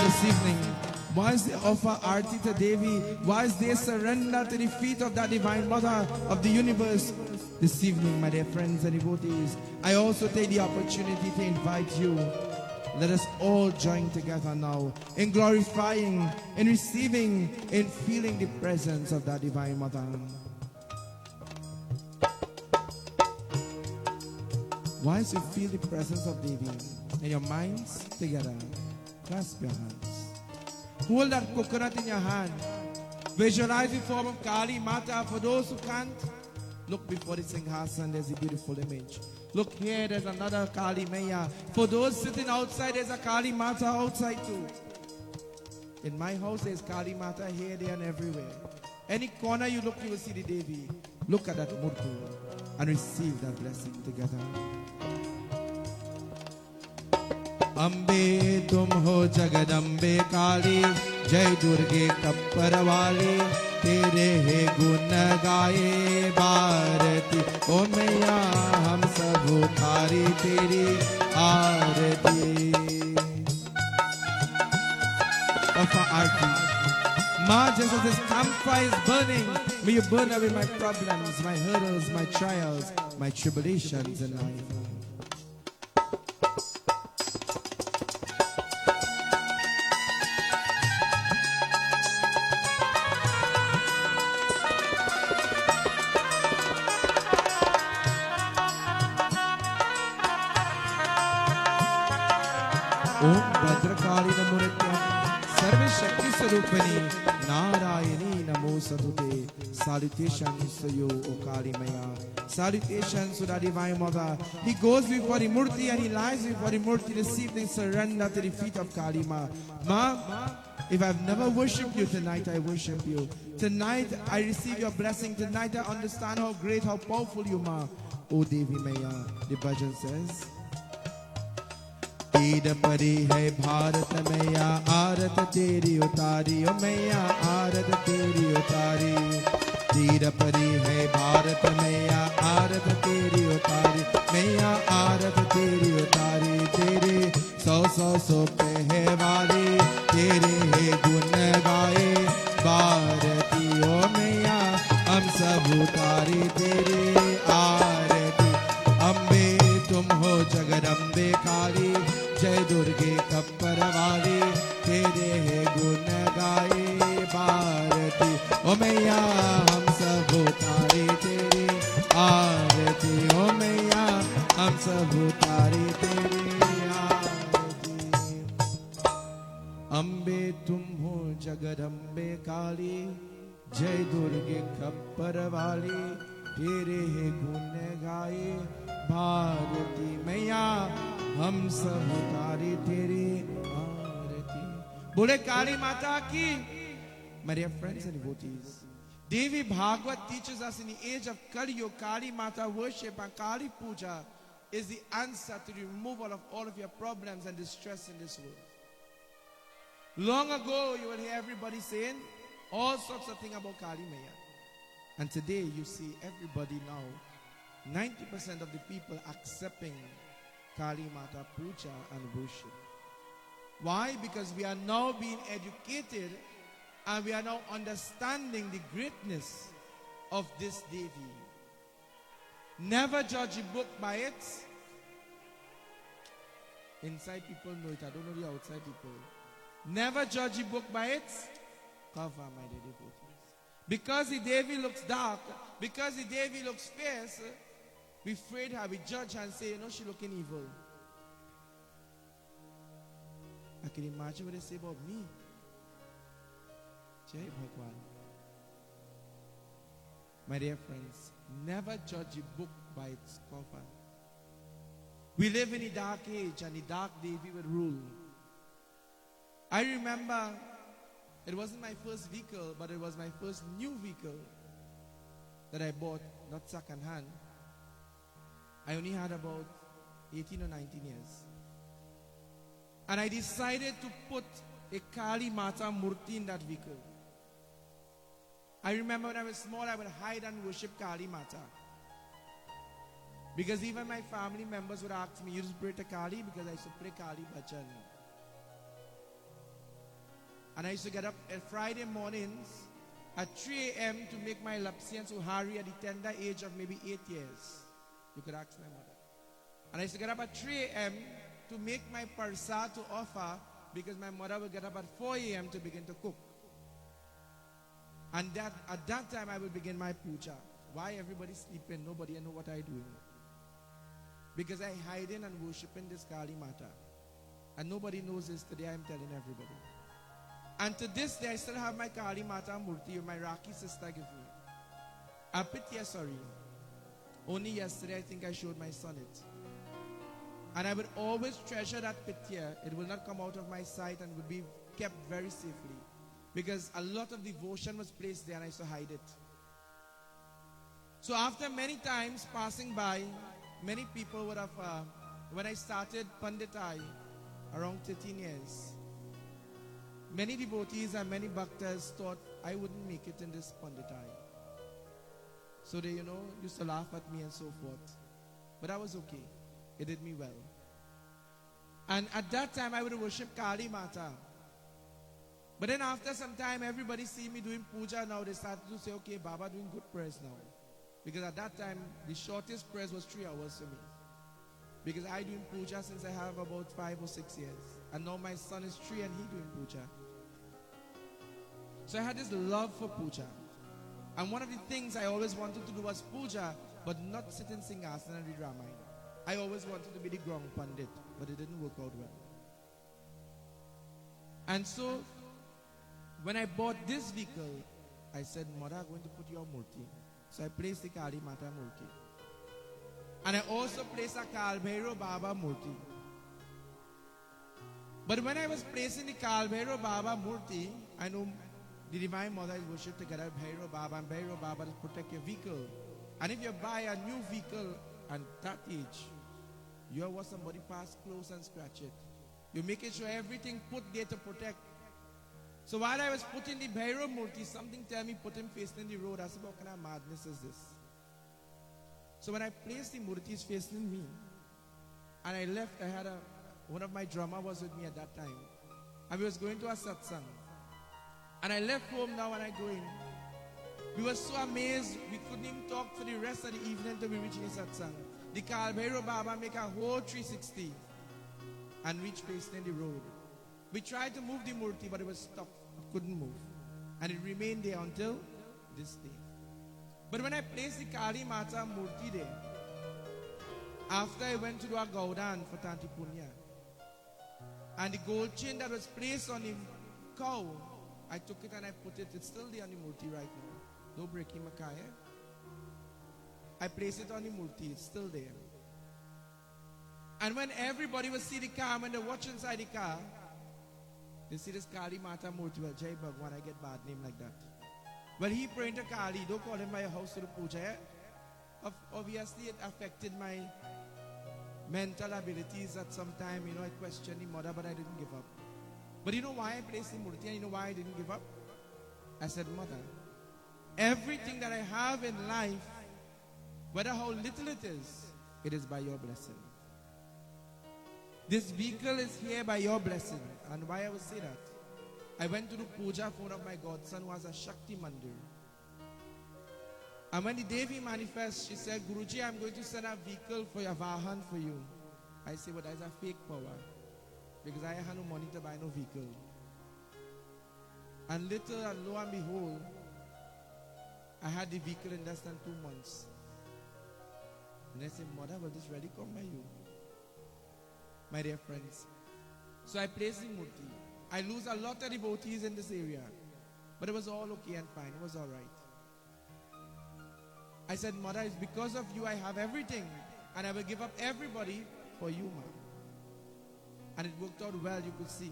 this evening, whilst they offer Arti to Devi, whilst they surrender to the feet of that Divine Mother of the universe, this evening, my dear friends and devotees, I also take the opportunity to invite you. Let us all join together now in glorifying, in receiving, in feeling the presence of that Divine Mother. Whilst you feel the presence of Devi in your minds together, clasp your hands. Hold that coconut in your hand. Visualize the form of Kali Mata. For those who can't, look before the Singhasan, there's a beautiful image. Look here, there's another Kali Maya. For those sitting outside, there's a Kali Mata outside too. In my house, there's Kali Mata here, there, and everywhere. Any corner you look, you will see the Devi. Look at that murti and receive that blessing together. Ambe tum ho jagadambe kali jai durge kappar wali tere he gun gaye bharati o maiya hum sab utare teri aarati. Offer arti. Ma, just as this campfire is burning, may you burn away my problems, my hurdles, my trials, my tribulations in life. Om Bhadrakali Namuryam Sarva Shakti Sarupani Narayani Namo Sadute. Salutations to you, O Kali Maya. Salutations to the Divine Mother. He goes before the Murti and he lies before the Murti this evening, surrender to the feet of Kali Ma. Ma, if I've never worshipped you tonight, I worship you. Tonight, I receive your blessing. Tonight, I understand how great, how powerful you are. O Devi Maya, the bhajan says, तीर परी है भारत मैया आरत तेरी उतारी ओ मैया आरत तेरी उतारी तीर परी है भारत मैया आरत तेरी उतारी मैया आरत तेरी उतारी तेरे सौ पे है वाली तेरे है गुण गाए भारती ओ मैया हम सब उतारी तेरी आरती अम्बे तुम हो जगदम्बे काली जय दुर्गे कप्पर वाली तेरे है गुण गाए भारती ओ मैया हम सब उतारे तेरी आरती ओ मैया हम सब उतारे तेरी आरती अम्बे तुम हो जगदम्बे काली जय दुर्गे कप्पर वाली तेरे है गुण गाए भारती मैया हम सब उतारे तेरी आरती. बोले काली माता की. My dear friends and devotees, Devi Bhagavad teaches us in the age of Kali Yuga, Kali Mata worship and Kali Puja is the answer to the removal of all of your problems and distress in this world. Long ago, you will hear everybody saying all sorts of things about Kali Maya. And today, you see everybody now, 90% of the people accepting Kali Mata Puja and worship. Why? Because we are now being educated and we are now understanding the greatness of this Devi. Never judge a book by its inside people know it. I don't know the outside people. Never judge a book by its cover, my dear devotees. Because the Devi looks dark, because the Devi looks fierce, we afraid her, we judge her and say, you know, she looking evil. I can imagine what they say about me. Jai Bhagwan. My dear friends, never judge a book by its cover. We live in a dark age and the dark Devi will rule. I remember it wasn't my first vehicle, but it was my first new vehicle that I bought, not second hand. I only had about 18 or 19 years. And I decided to put a Kali Mata Murti in that vehicle. I remember when I was small, I would hide and worship Kali Mata. Because even my family members would ask me, you just pray to Kali? Because I used to pray Kali Bhajan. And I used to get up at Friday mornings at 3 a.m. to make my lapsi and suhari at the tender age of maybe 8 years. You could ask my mother. And I used to get up at 3 a.m. to make my parsa to offer because my mother would get up at 4 a.m. to begin to cook. And that at that time I would begin my puja. Why everybody sleeping? Nobody know what I doing. Because I hide in and worshiping this Kali Mata. And nobody knows this. Today I'm telling everybody. And to this day I still have my Kali Mata Murti my Raki sister gave me. Apitya, sorry. Only yesterday I think I showed my son it. And I would always treasure that pitya. It will not come out of my sight and would be kept very safely. Because a lot of devotion was placed there and I used to hide it. So after many times passing by, many people would have, when I started Punditai, around 13 years, many devotees and many bhaktas thought I wouldn't make it in this Punditai. So they, used to laugh at me and so forth. But I was okay. It did me well. And at that time, I would worship Kali Mata. But then after some time, everybody see me doing puja now. They started to say, okay, Baba doing good prayers now. Because at that time, the shortest prayers was 3 hours for me. Because I doing puja since I have about 5 or 6 years. And now my son is 3 and he doing puja. So I had this love for puja. And one of the things I always wanted to do was puja, but not sit in Singhasan and read Ramayana. I always wanted to be the Grong Pundit, but it didn't work out well. And so, when I bought this vehicle, I said, Mother, I'm going to put your murti. So I placed the Kali Mata murti. And I also placed a Kal Bhairav Baba murti. But when I was placing the Kal Bhairav Baba murti, I know the Divine Mother is worshipped together Bhairav Baba, and Bhairav Baba to protect your vehicle. And if you buy a new vehicle at that age, you are what somebody pass close and scratch it. You're making sure everything put there to protect. So while I was putting the Bhairav Murti, something tell me put him facing the road. I said, what kind of madness is this? So when I placed the Murtis facing me, and I left, I had one of my drummer was with me at that time. And we was going to a satsang. And I left home now and I go in. We were so amazed, we couldn't even talk for the rest of the evening until we reached the satsang. The Kal Bhairav Baba make a whole 360 and reach facing the road. We tried to move the Murti, but it was stuck. It couldn't move. And it remained there until this day. But when I placed the Kali Mata Murti there, after I went to do a Gaudan for Tanti Punya, and the gold chain that was placed on the cow, I took it and I put it. It's still there on the Murti right now. No breaking Makaya. I placed it on the Murti. It's still there. And when everybody will see the car, when they watch inside the car, they see this Kali Mata Murti. Well, Jai Bhagwan, I get bad name like that. Well, he praying to Kali. Don't call him by your house to the puja. Obviously, it affected my mental abilities at some time. I questioned the mother, but I didn't give up. But you know why I placed the Murti and you know why I didn't give up? I said, Mother, everything that I have in life, whether how little it is by your blessing. This vehicle is here by your blessing. And why I will say that? I went to the puja for one of my godson who has a Shakti Mandir. And when the Devi manifests, she said, Guruji, I'm going to send a vehicle for your Vahan for you. I say, but that's a fake power. Because I had no money to buy no vehicle. And little and lo and behold, I had the vehicle in less than 2 months. And I said, Mother, will this really come by you? My dear friends. So I placed the murti. I lose a lot of devotees in this area. But it was all okay and fine. It was all right. I said, Mother, it's because of you I have everything. And I will give up everybody for you, Ma. And it worked out well, you could see.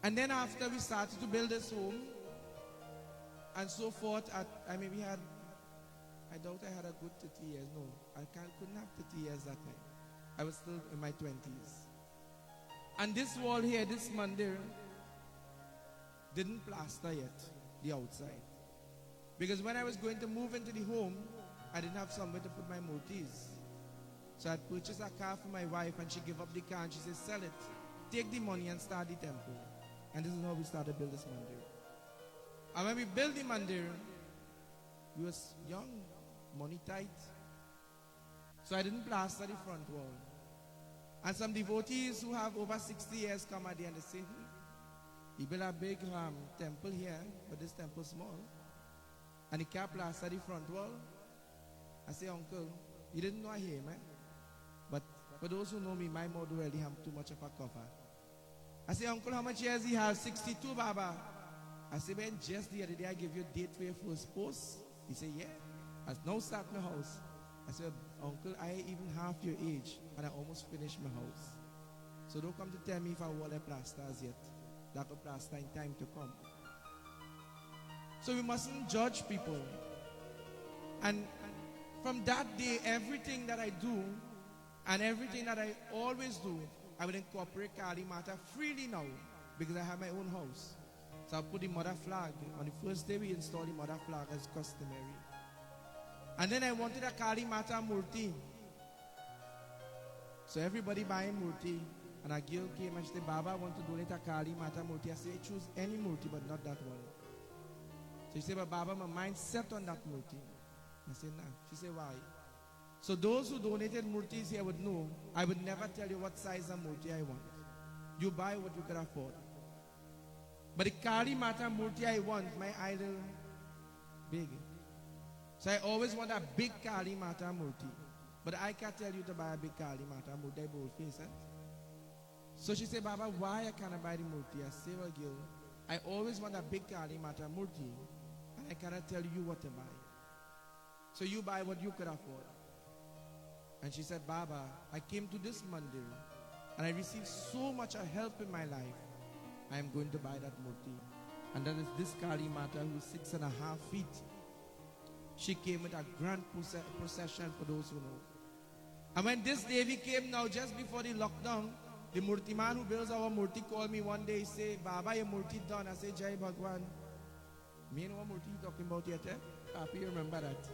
And then after we started to build this home, and so forth, I doubt I had a good 30 years. No, couldn't have 30 years that time. I was still in my 20s. And this wall here, this mandir, didn't plaster yet, the outside. Because when I was going to move into the home, I didn't have somewhere to put my murtis. So I purchased a car for my wife, and she gave up the car and she said, sell it. Take the money and start the temple. And this is how we started build this mandir. And when we built the mandir, we was young, money tight. So I didn't plaster the front wall. And some devotees who have over 60 years come at the end and say, he built a big temple here, but this temple is small. And he can't plaster the front wall. I say, Uncle, you didn't know I hear, man. But for those who know me, my mouth really have too much of a cover. I say, Uncle, how much years he has? 62, Baba. I say, man, just the other day I gave you a date for your first post. He said, yeah. I now start my house. I said, Uncle, I ain't even half your age, and I almost finished my house. So don't come to tell me if I want a plaster as yet. That will plaster in time to come. So we mustn't judge people. And from that day, everything that I do, and everything that I always do, I will incorporate Kali Mata freely now, because I have my own house. So I'll put the mother flag. On the first day we installed the mother flag as customary. And then I wanted a Kali Mata Murti. So everybody buying Murti. And a girl came and she said, Baba, I want to donate a Kali Mata Murti. I said, choose any Murti, but not that one. So she said, but Baba, my mind set on that Murti. I said, nah. She said, why? So those who donated Murtis here would know, I would never tell you what size of Murti I want. You buy what you can afford. But the Kali Mata Murti I want, my idol, big. So I always want a big Kali Mata Murti. But I can't tell you to buy a big Kali Mata Murti, I bold face, eh? So she said, Baba, why I can't buy the Murti? I say, well, girl, I always want a big Kali Mata Murti, and I cannot tell you what to buy. So you buy what you could afford. And she said, Baba, I came to this mandir, and I received so much help in my life. I am going to buy that Murti. And that is this Kali Mata who is 6.5 feet. She came with a grand procession for those who know. And when this Devi came now, just before the lockdown, the Murti man who builds our Murti called me one day. He said, Baba, your Murti done. I said, Jai Bhagwan. Me know what Murti you talking about yet, eh? Papi, you remember that?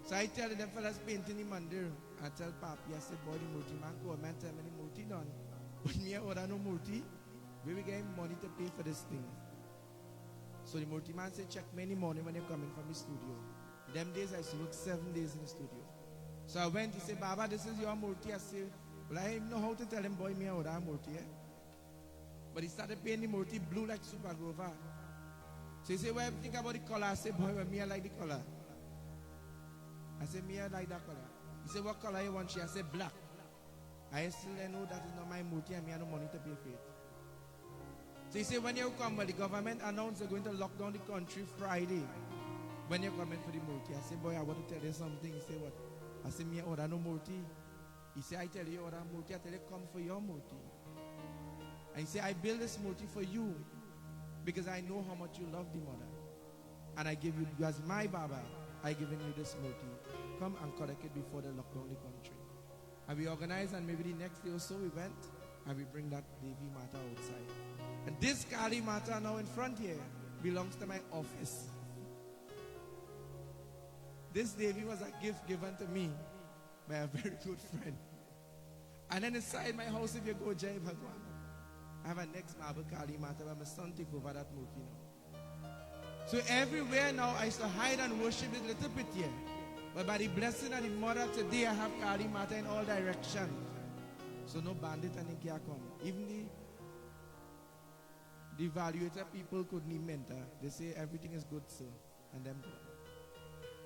So I tell them fellas painting the mandir. I tell Papi, I said, boy, the Murti man called me and tell me the Murti done. But me, I order no Murti. We will get money to pay for this thing. So the Murti man said, check me in the morning when you're coming from the studio. Them days I used to work 7 days in the studio. So I went, he said, Baba, this is your Murti. I said, well, I didn't know how to tell him, boy, me I order a Murti, eh? But he started painting the Murti blue like Super Grover. So he said, well, think about the color. I said, boy, well, me I like the color. I said, me I like that color. He said, what color you want? I said, black. I still know that is not my Murti and me I have no money to pay for it. So he said, when you come, well, the government announced they're going to lock down the country Friday. When you're coming for the Murti, I said, boy, I want to tell you something. He said, what? I said, me, I order no Murti. He said, I tell you, order Murti. I tell you, come for your Murti. And he said, I build this Murti for you because I know how much you love the mother. And I give you as my Baba, I given you this Murti. Come and collect it before they lock down the country. And we organized, and maybe the next day or so we went, and we bring that Devi Mata outside. And this Kali Mata now in front here belongs to my office. This Devi was a gift given to me by a very good friend. And then inside my house, if you go Jai Bhagwan, I have a next marble Kali Mata where my son take over that murti now. So everywhere now I used to hide and worship it a little bit here. But by the blessing of the mother today I have Kali Mata in all directions. So no bandit and they can't come. Even the evaluator people couldn't even enter. They say everything is good, sir. And them go.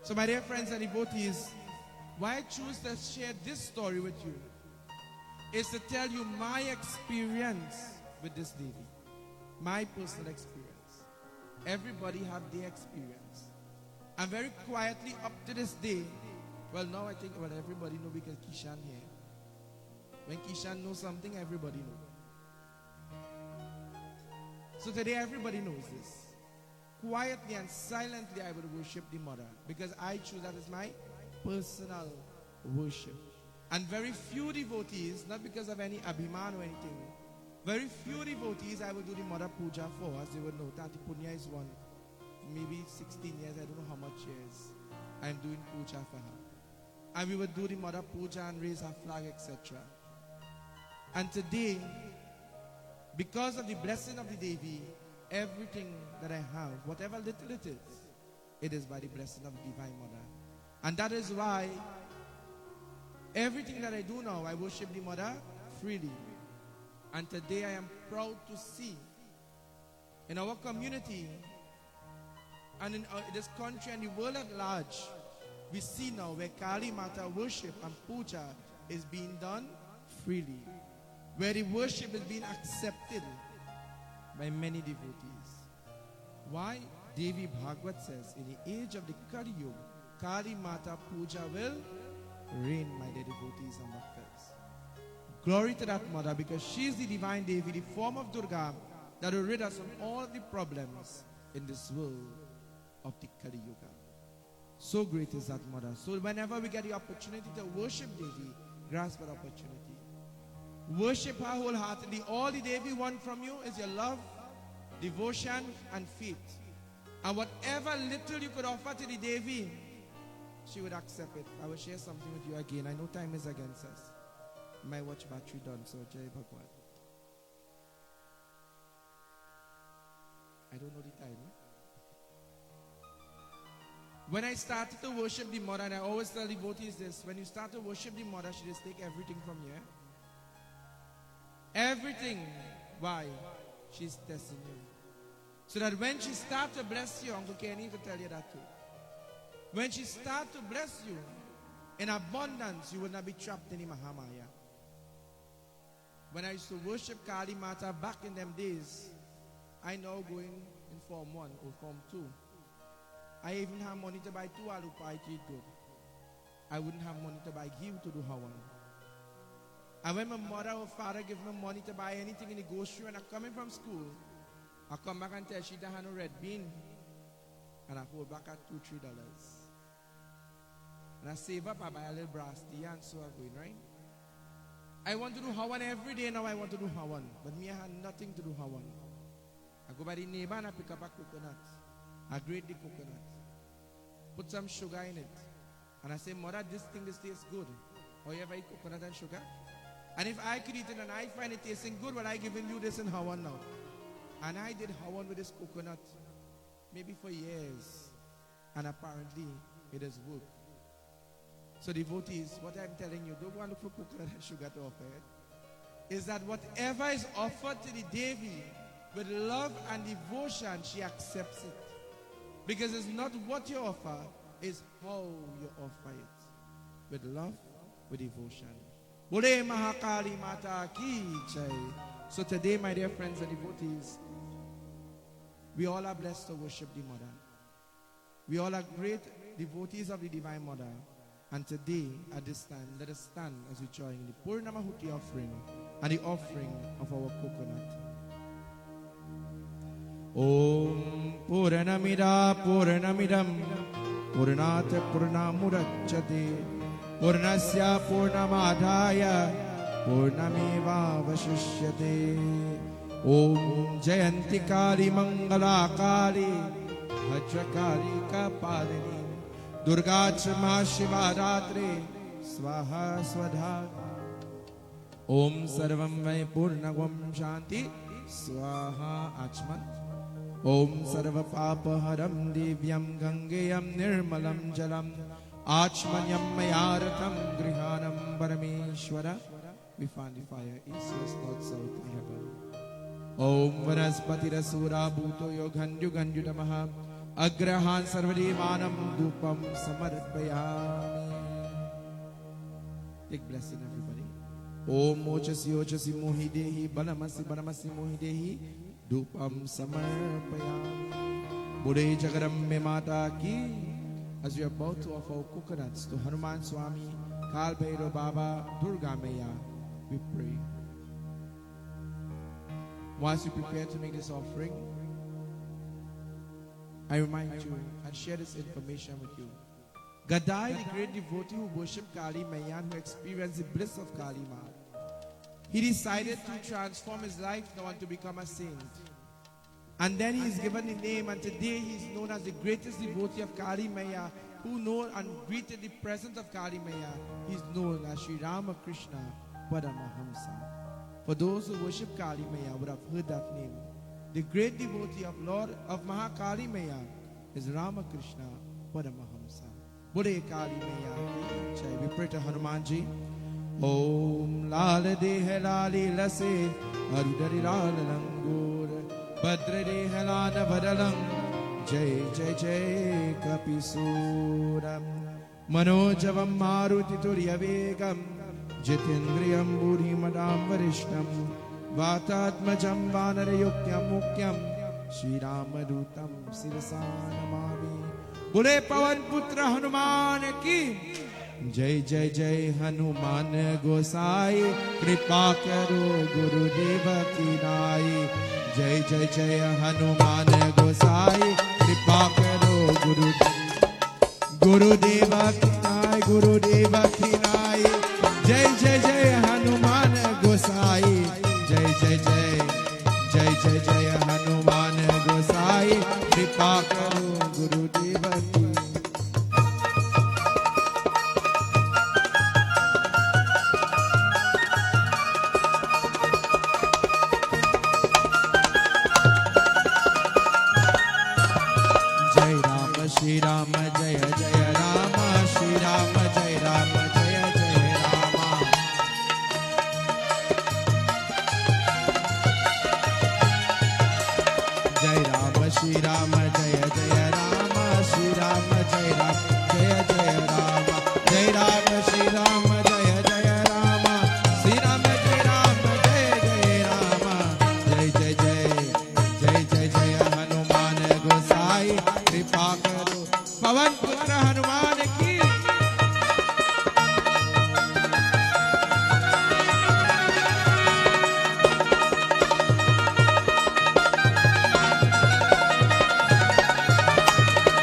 So my dear friends and devotees, why I choose to share this story with you is to tell you my experience with this Devi. My personal experience. Everybody have their experience. And very quietly up to this day, well now I think well everybody know because Kishan here. When Kishan knows something, everybody knows. So today everybody knows this. Quietly and silently I will worship the mother because I choose that as my personal worship. And very few devotees, not because of any abhiman or anything, very few devotees I will do the mother puja for, as they would know. Tati Punya is one, maybe 16 years, I don't know how much years, I'm doing puja for her. And we would do the mother puja and raise her flag, etc. And today, because of the blessing of the Devi, everything that I have, whatever little it is by the blessing of the Divine Mother. And that is why everything that I do now, I worship the mother freely. And today I am proud to see in our community and in this country and the world at large, we see now where Kali Mata worship and puja is being done freely. Where the worship is being accepted by many devotees. Why? Devi Bhagwat says, in the age of the Kali Yuga, Kali Mata puja will reign, my dear devotees and bhaktas. Glory to that mother because she is the divine Devi, the form of Durga that will rid us from all the problems in this world of the Kali Yuga. So great is that mother. So whenever we get the opportunity to worship Devi, grasp that opportunity. Worship her wholeheartedly. All the Devi want from you is your love, devotion, and faith. And whatever little you could offer to the Devi, she would accept it. I will share something with you again. I know time is against us. My watch battery done, so Jai Bhagwan. I don't know the time. When I started to worship the mother, and I always tell devotees this, when you start to worship the mother, she just take everything from you. Everything. Why? She's testing you. So that when she starts to bless you, Uncle Kenny to tell you that too. When she starts to bless you in abundance, you will not be trapped in the Mahamaya. When I used to worship Kali Mata back in them days, I now going in Form 1 or Form 2. I even have money to buy 2 alupai to eat good. I wouldn't have money to buy give to do Hawan. And when my mother or father give me money to buy anything in the grocery, when I come in from school, I come back and tell she don't have no red bean. And I hold back at $2-3. And I save up, I buy a little brass tea, and so I'm going, right? I want to do Hawan every day now. I want to do Hawan. But me, I had nothing to do Hawan. I go by the neighbor and I pick up a coconut. I grate the coconut. Put some sugar in it. And I say, Mother, this tastes good. Or you ever eat coconut and sugar? And if I could eat it and I find it tasting good, well, I giving you this in Hawan now. And I did Hawan with this coconut maybe for years. And apparently, it has worked. So devotees, what I'm telling you, don't go and look for coconut and sugar to offer it. Is that whatever is offered to the Devi with love and devotion, she accepts it. Because it's not what you offer, it's how you offer it. With love, with devotion. Bole Mahakali Mata Ki Jai. So today, my dear friends and devotees, we all are blessed to worship the Mother. We all are great devotees of the Divine Mother. And today, at this time, let us stand as we join in the Purnamahuti offering and the offering of our coconut. Om Purnamida Purnamidam Purnate Purnamurachate Purnasya Purnamadhaya Purnameva Vashishyate Om Jayanti Kali Mangala Kali Bhadrakali Kapalini Durga Chama Shiva Ratri Swaha Swadha ओम सर्वं वै पूर्णगुं शांति स्वाहा आचमन। ओम सर्व पापहरं दिव्यं गंगेयं निर्मलं जलम् आचमन्यं मयारतं गृहाणं परमेश्वर। We find the fire east, west, north, south, and heaven. Om Vanaspatirasura Bhuto Yogandyugandyutamah Agrahan Sarvadevanam Dupam Samarpayami. Take blessing, everybody. Om Mochasi Ochasi Mohidehi Banamasi Banamasi Mohidehi Dupam Samarpayami. Bude Jagarambe Mata Ki. As we are about to offer our coconuts to Hanuman Swami, Kal Bhairav Baba, Durga Maya, we pray. Once you prepare to make this offering, I remind you and share this information with you. Gadai, the great devotee who worshipped Kali Maya and who experienced the bliss of Kali Ma, he decided to transform his life now and to become a saint. And then he is given the name, and today he is known as the greatest devotee of Kali Maya, who know and greeted the presence of Kali Maya. He is known as Sri Ramakrishna Paramahamsa. For those who worship Kali Maya would have heard that name. The great devotee of Lord of Mahakali Maya is Ramakrishna Paramahamsa. Bude Kali Maya ki jai. We pray to Hanumanji. Om Lal Dehe Lali Lase Arudari Lal Langur Badra Dehe Lana Vadalam Jai Jai Jai Kapisuram Manojavam Maruti Turyavegam Jitindriyam Buddhi Madam Varishtam Vatatmajam Vanarayukyam Mukyam Shri Ramadutam Sirasanamami. Bole Pavan Putra Hanuman ki Jai Jai Jai Hanuman Gosai Kripa Karo Gurudeva ki Nai. Jai Jai Jai Hanuman Gosai Kripa Karo Gurudeva ki Nai. Gurudeva ki Nai. Jai Jai Jai Hanuman Gosai. Jai Jai Jai Jai Jai Jai Hanuman Gosai Kripa Karo Gurudeva ki. Jai Rama Shri Rama Jaya Jaya Rama Shri Rama Jai Rama Jaya Jaya Rama. Jai Rama Shri Rama Jaya Jaya Rama Shri Rama Jai Rama Jaya Jaya Rama. Jai Rama Shri Rama Jaya Jaya Rama Shri Rama Jai Rama Jaya Jaya Rama. Jai Jai Jai Jai Jai Jai Hanuman Gosai Kripa Karo. Pavan Putra Hanuman ki.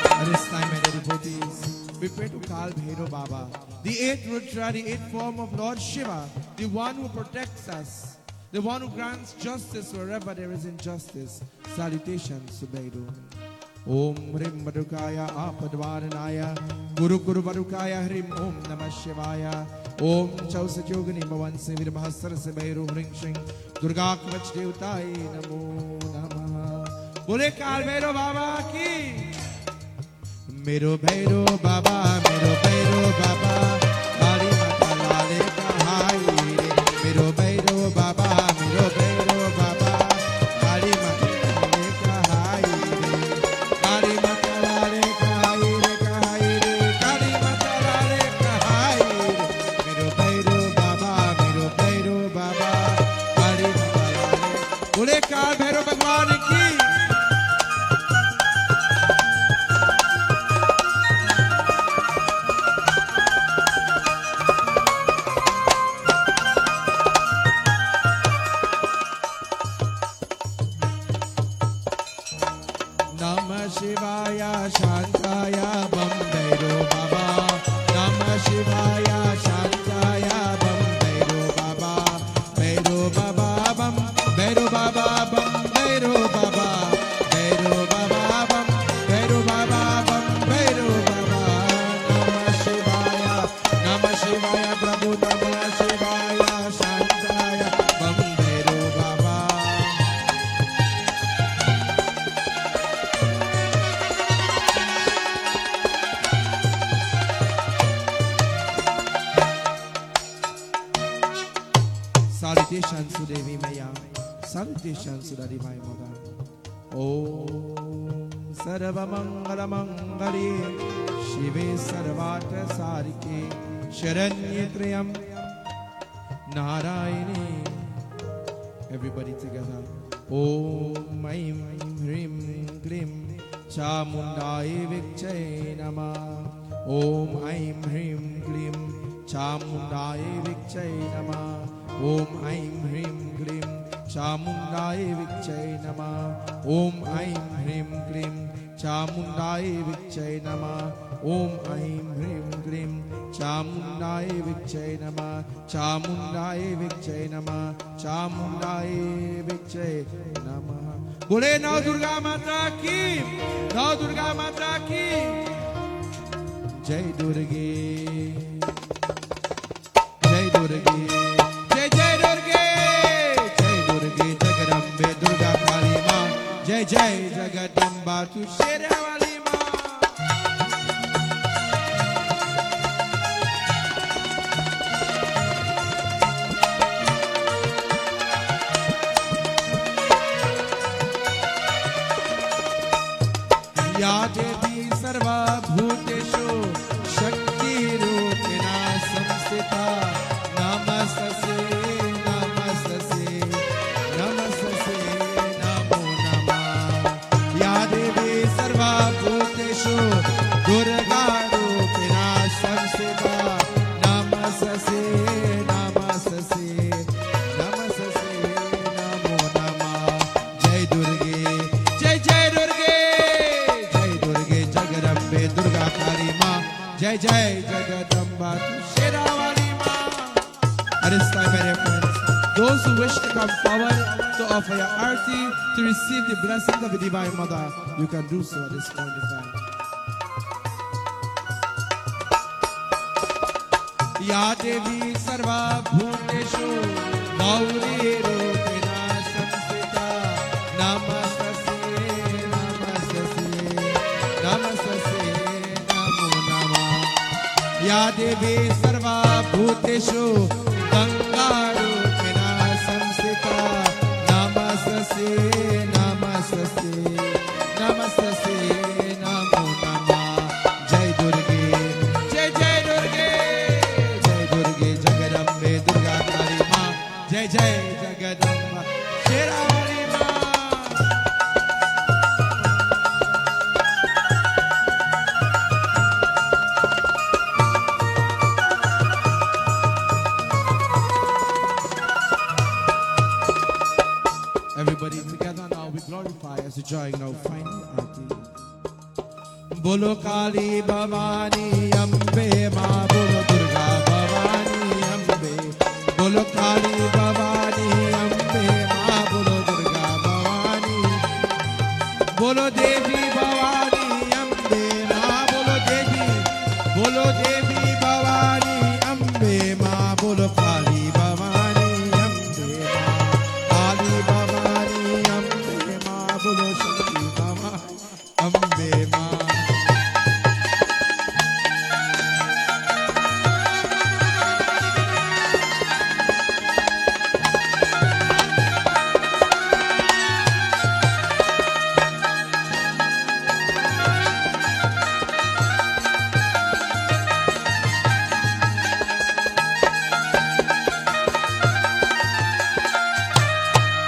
At this time, my devotees, we pray to Kal Bhairav Baba, the eighth Rudra, the eighth form of Lord Shiva, the one who protects us, the one who grants justice wherever there is injustice. Salutations to Bhairav. Om Hrim Madhukaya Apadvaranaya Guru Guru Madhukaya Hrim Om Namah Shivaya. Om Chausat Yogini Bhavansi Virabhasar Se Bhairav Hring Shring Durga Kvach Devtai Namo Namaha. Bole Kal Bhairav Baba ki. Mero Bhairav Baba, Mero Bhairav Baba, Kali Mata Lale Kahai Re. Mero Bhairav Baba, Mero Bhairav Baba, Kali Mata Lale Kahai Re. Kali Mata Lale Kahai Re, Kahai Re. Kali Mata Lale Kahai Re. Mero Bhairav Baba, Mero Bhairav Baba, Kali Mata Lale. Bole Kal Bhairav Bhagwan ki. Namah Shivaya Shantaya Bam Bhairav Baba. Namah Shivaya Shantaya Bam Bhairav Baba. Bhairav Baba Bam Bhairav Baba Bam Bhairav Baba. Bhairav Baba Bam Bhairav Baba Bam Bhairav Baba. Namah Shivaya Prabhu Namah Shivaya Shantaya our Divine Mother. Om Sarva Mangala Mangale Shive Sarvatra Sarike Sharanye Triyam Narayani. Everybody together. Om Aim Hrim Klim Chamundaye Vikchay Namah. Om Aim Hrim Klim Chamundaye Vikchay Namah. Om Aim Hrim Klim Chamundaye Vikchay Namah. Om Aim Hrim Klim Chamundaye Vikchay Namah. Om Aim Hrim Klim Chamundaye Vikchay Namah. Chamundaye Vikchay Namah. Chamundaye Vikchay Namah. Bole Nau Durga Mata ki, Nau Durga Mata ki. Jai Durga, Jai Durga, Jai Jai Durga, Jai Durga, Jagarambe Durga Kali Ma, Jai Jai Jagadamba Tu Sherawali Ma. Ya Devi Sarva Bhuteshu Shakti Rupena Samsita Namaste Namaste Namaste Namo Namah. Ya Devi Sarva Bhuteshu Durga Rupena Samsita Namaste Namaste Namaste Namo Namah. Jai Durga, Jai Jai Durga, Jai Durga Jagarambe Durga Kali Ma, Jai Jai Jagadamba Sherawali Ma. At this time, my dear friends, those who wish to come forward to offer your arti to receive the blessing of the Divine Mother, you can do so at this point in time. Ya Devi Sarva Bhuteshu Gauri Rupena Samsita Namaste Namaste Namaste Namo Namah. Ya Devi Sarva Bhuteshu Ganga Rupena Samsita Namaste Namaste Namaste Namo Namah. Jai Durga, Jai Jai Durga, Jai Durga Jagarambe Durga Kali Ma, Jai Jai Jagadamba Sherawali Ma. Everybody together now we glorify as we join now final arti. Bolo Kali Bhavani Ambe Ma, Bolo Durga Bhavani Ambe. Bolo Kali Bhavani Ambe Ma, Bolo Durga Bhavani. Bolo Devi Bhavani Ambe Ma, Bolo Devi. Bolo Devi Bhavani Ambe Ma, Bolo Kali Bhavani Ambe Ma. Kali Bhavani Ambe Ma, Bolo Shakti Bhavani Ambe Ma.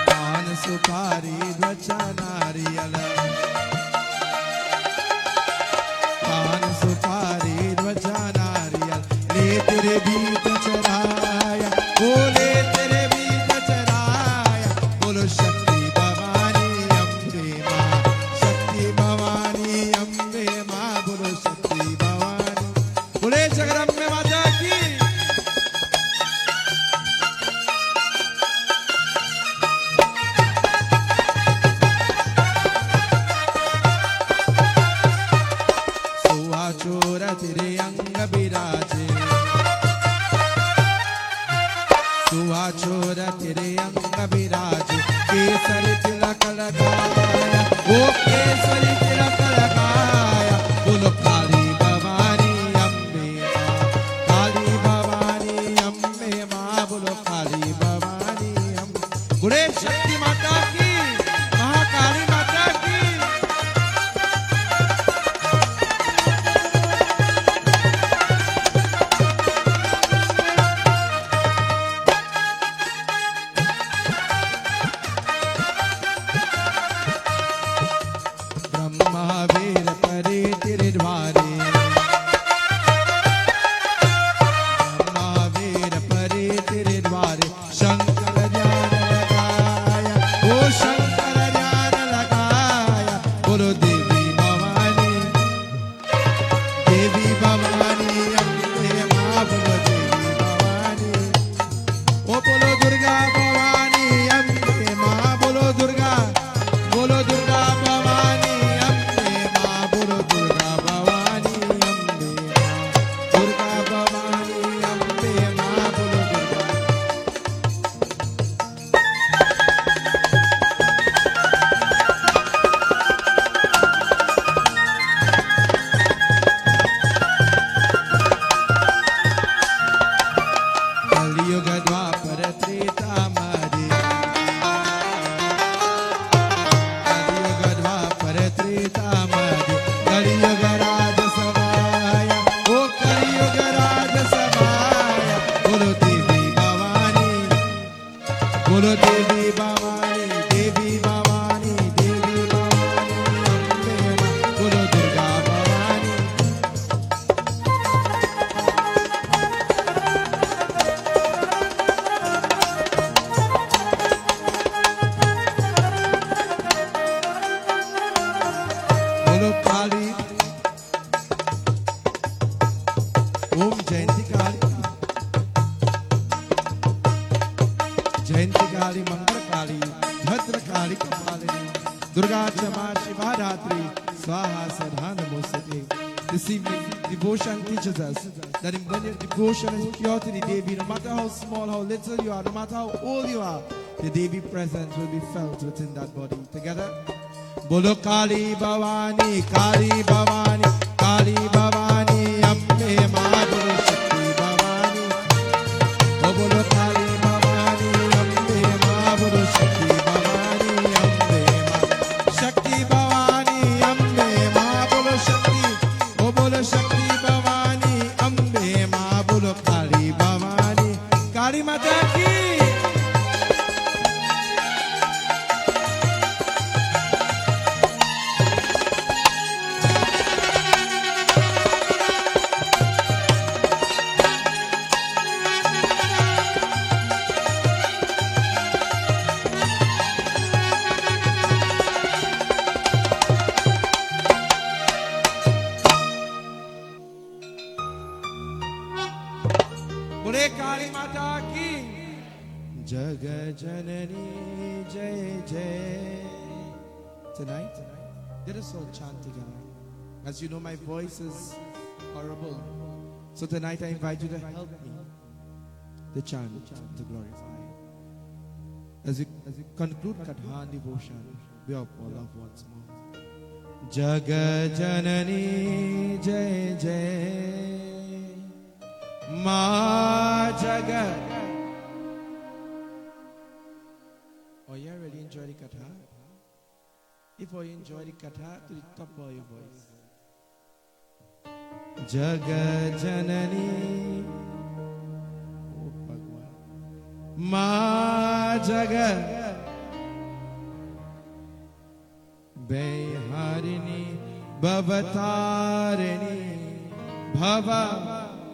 पान सुपारी ध्वजा नारियल, पान सुपारी ध्वजा नारियल, ले तेरे बीच चढ़ाया, बोले तेरे बीच चढ़ाया, बोलो शक्ति भवानी अम्बे माँ, शक्ति भवानी अम्बे माँ, बोलो शक्ति भवानी, बोले जगदम्बे माता की। चोर तेरे अंग बिराजे, सुहा चोर तेरे अंग बिराजे, केसर तिलक लगाया, वो केसर तिलक लगाया, बोलो काली भवानी अम्बे माँ, काली भवानी अम्बे माँ, बोलो काली भवानी अम्बे, बोले शक्ति माता की। बोलो देवी भवानी, देवी भवानी अम्बे माँ बोलो देवी भवानी। ओ बोलो दुर्गा भवानी अम्बे माँ बोलो दुर्गा भवानी अम्बे माँ बोलो दुर्गा भवानी अम्बे माँ, दुर्गा भवानी अम्बे माँ बोलो दुर्गा। कलियुग द्वापर त्रेता मध्य, कलियुग द्वापर त्रेता मध्य, कलियुग राज सभाय, ओ कलियुग राज सभाय। बोलो देवी भवानी, बोलो देवी भवानी, देवी भवानी, देवी भवानी अम्बे माँ, बोलो दुर्गा भवानी। बोलो काली, ओम जयंती काली, जयंती काली, मंगल काली, भद्र काली कपालिनी, दुर्गा क्षमा शिवा धात्री, स्वाहा सदा नमोस्तुते. This evening, devotion teaches us that when your devotion is pure to the Devi, no matter how small, how little you are, no matter how old you are, the Devi presence will be felt within that body. Together, बोलो काली भवानी, काली भवानी, काली भवानी अम्बे माँ बोलो शक्ति भवानी। ओ बोलो काली भवानी अम्बे माँ बोलो शक्ति भवानी अम्बे माँ, शक्ति भवानी अम्बे माँ बोलो शक्ति, ओ बोलो शक्ति भवानी अम्बे माँ बोलो काली भवानी, काली माता की। बोले काली माता की। जग जननी जय जय. Tonight, let us all chant together. As you know, my voice is horrible, so tonight I invite you to help me to chant, to glorify. As we conclude Katha and devotion, we are all love once more. जग जननी जय जय, माँ जग. Oh, you really enjoy the katha? If you enjoy the katha, to the top of your voice. Jug Janani, oh Bhagwan, माँ जग बेहारिणी भवतारिणी भवा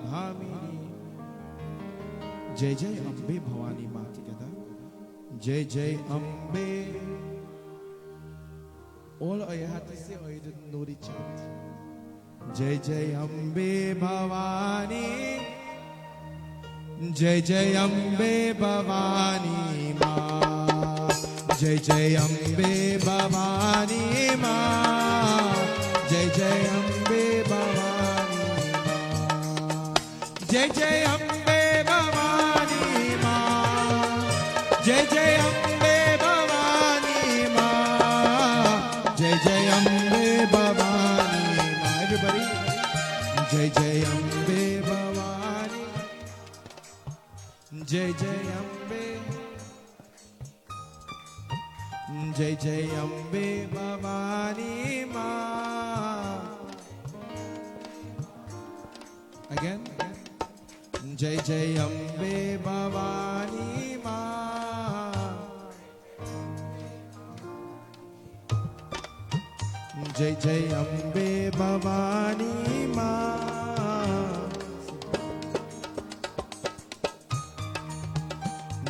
भामिनी. जय जय अम्बे भवानी माँ together. जय जय Ambe. All you had to say, or you didn't know the chant. जय जय अम्बे भवानी, जय जय अम्बे भवानी माँ, जय जय अम्बे भवानी माँ, जय जय अम्बे भवानी माँ, जय जय अम्बे भवानी माँ, जय जय अम्बे भवानी माँ, जय जय अम्बे भवानी माँ. Everybody, जय जय अम्बे भवानी, जय जय अम्बे, जय जय अम्बे भवानी माँ. Again, जय जय अम्बे भवानी माँ, जय जय अम्बे भवानी माँ.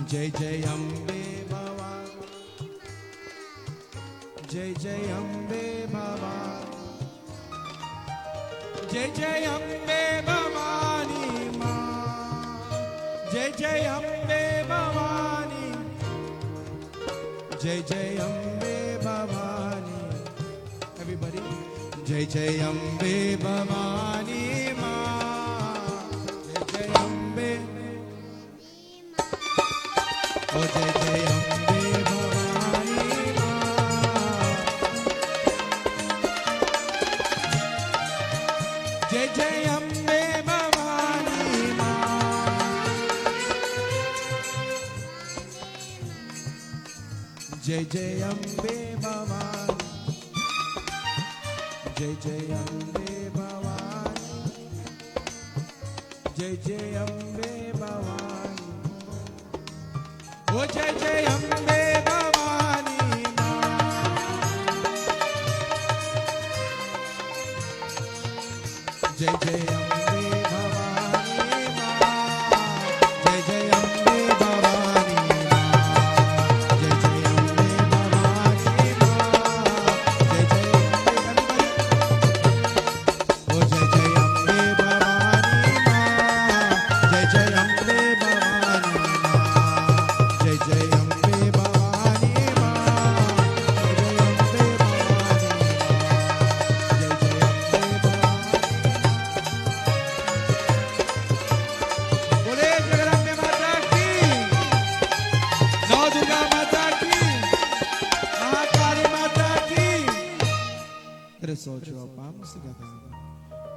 जय जय अम्बे भवानी, जय जय अम्बे भवानी. जय जय अम्बे भवानी माँ जय जय अम्बे भवानी जय जय अम्बे भवानी everybody जय जय अम्बे भवानी माँ जय जय अम्बे ओ जय जय अम्बे भवानी माँ जय जय अम्बे भवानी माँ जय जय अम्बे भवानी जय जय अम्बे भवानी जय जय अम्बे भवानी ओ जय जय अम्बे भवानी माँ जय जय अम्बे भवानी माँ जय जय अम्बे भवानी माँ जय जय अम्बे भवानी माँ जय जय अम्बे ओ जय जय अम्बे भवानी माँ जय जय अम्बे भवानी माँ जय जय अम्बे भवानी माँ जय जय अम्बे बोले जगदम्बे माता की नौ दुर्गा माता की महाकाली माता की Your palms together.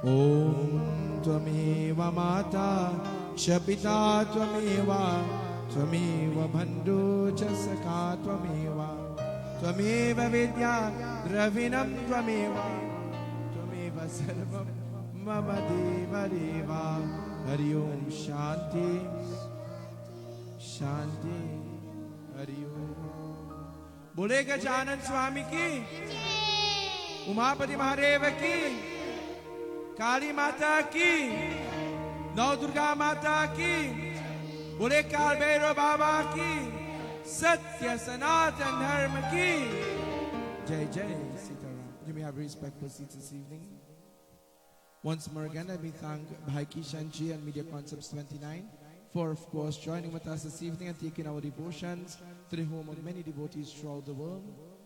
Om Tvameva Mata Shapita Tvameva Tvameva Bandhu Chasaka Tvameva Tvameva Vidya Dravinam Tvameva Tvameva Sarvam Mama Deva Deva Hari Om Shanti Shanti Hari Om बोले गजानन स्वामी की उमापति महादेव की काली माता की नौ दुर्गा माता की बोले काल भैरव बाबा की सत्य सनातन धर्म की जय जय Sitaram. You may have respectful seats this evening. Once more again, let me thank Bhai Kishan Ji and Media Concepts 29 for, of course, joining with us this evening and taking our devotions to the home of many devotees throughout the world.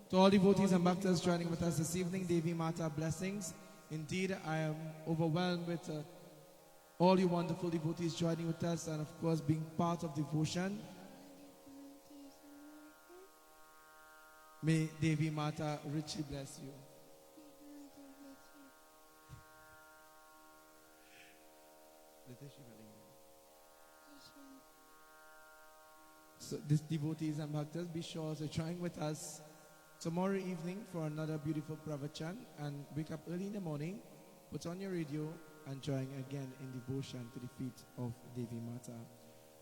To all devotees and bhaktas joining with us this evening, Devi Mata blessings. Indeed, I am overwhelmed with all you wonderful devotees joining with us and, of course, being part of devotion. May Devi Mata richly bless you. So, these devotees and bhaktas, be sure to join with us tomorrow evening for another beautiful pravachan, and wake up early in the morning, put on your radio and join again in devotion to the feet of Devi Mata.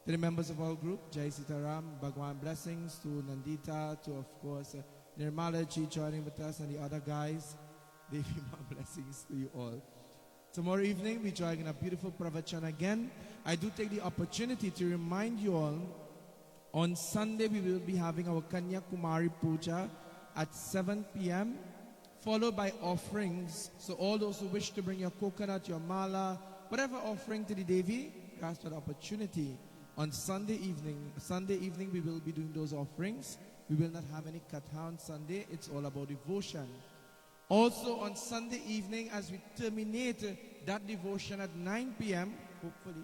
To the members of our group, Jai Sitaram, Bhagwan blessings, to Nandita, to, of course, Nirmala Ji joining with us and the other guys, Devi Ma blessings to you all. Tomorrow evening we join in a beautiful pravachan again. I do take the opportunity to remind you all, on Sunday we will be having our Kanya Kumari Puja at 7 p.m. followed by offerings. So all those who wish to bring your coconut, your mala, whatever offering to the Devi, grasp that opportunity. On Sunday evening we will be doing those offerings. We will not have any katha on Sunday. It's all about devotion. Also on Sunday evening, as we terminate that devotion at 9 p.m., hopefully,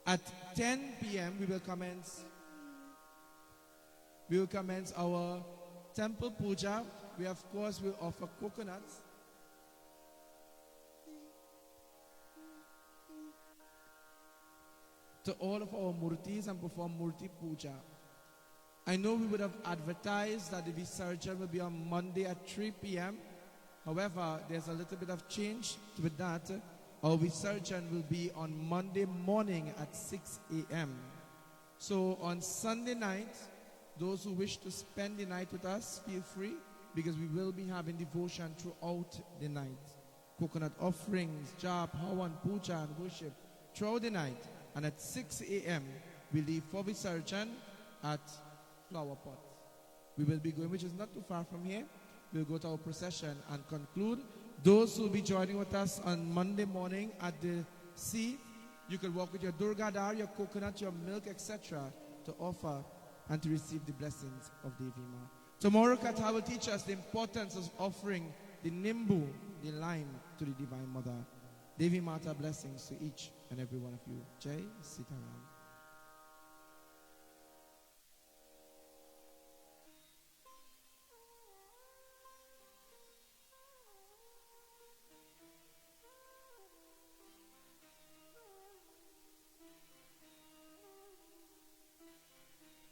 at 10 p.m. we will commence our temple puja. We, of course, will offer coconuts. To all of our murtis and perform murti puja. I know we would have advertised that the Visarjan will be on Monday at 3 p.m. However, there's a little bit of change with that. Our Visarjan will be on Monday morning at 6 a.m. So on Sunday night, those who wish to spend the night with us, feel free, because we will be having devotion throughout the night. Coconut offerings, jap, hawan, puja, and worship throughout the night. And at 6 a.m., we leave for Visarjan at Flower Pot. We will be going, which is not too far from here. We'll go to our procession and conclude Those who will be joining with us on Monday morning at the sea, you can walk with your Durga Dar, your coconut, your milk, etc. to offer and to receive the blessings of Devi Ma. Tomorrow, Katha will teach us the importance of offering the nimbu, the lime, to the Divine Mother. Devi Mata blessings to each and every one of you. Jai Sitaram.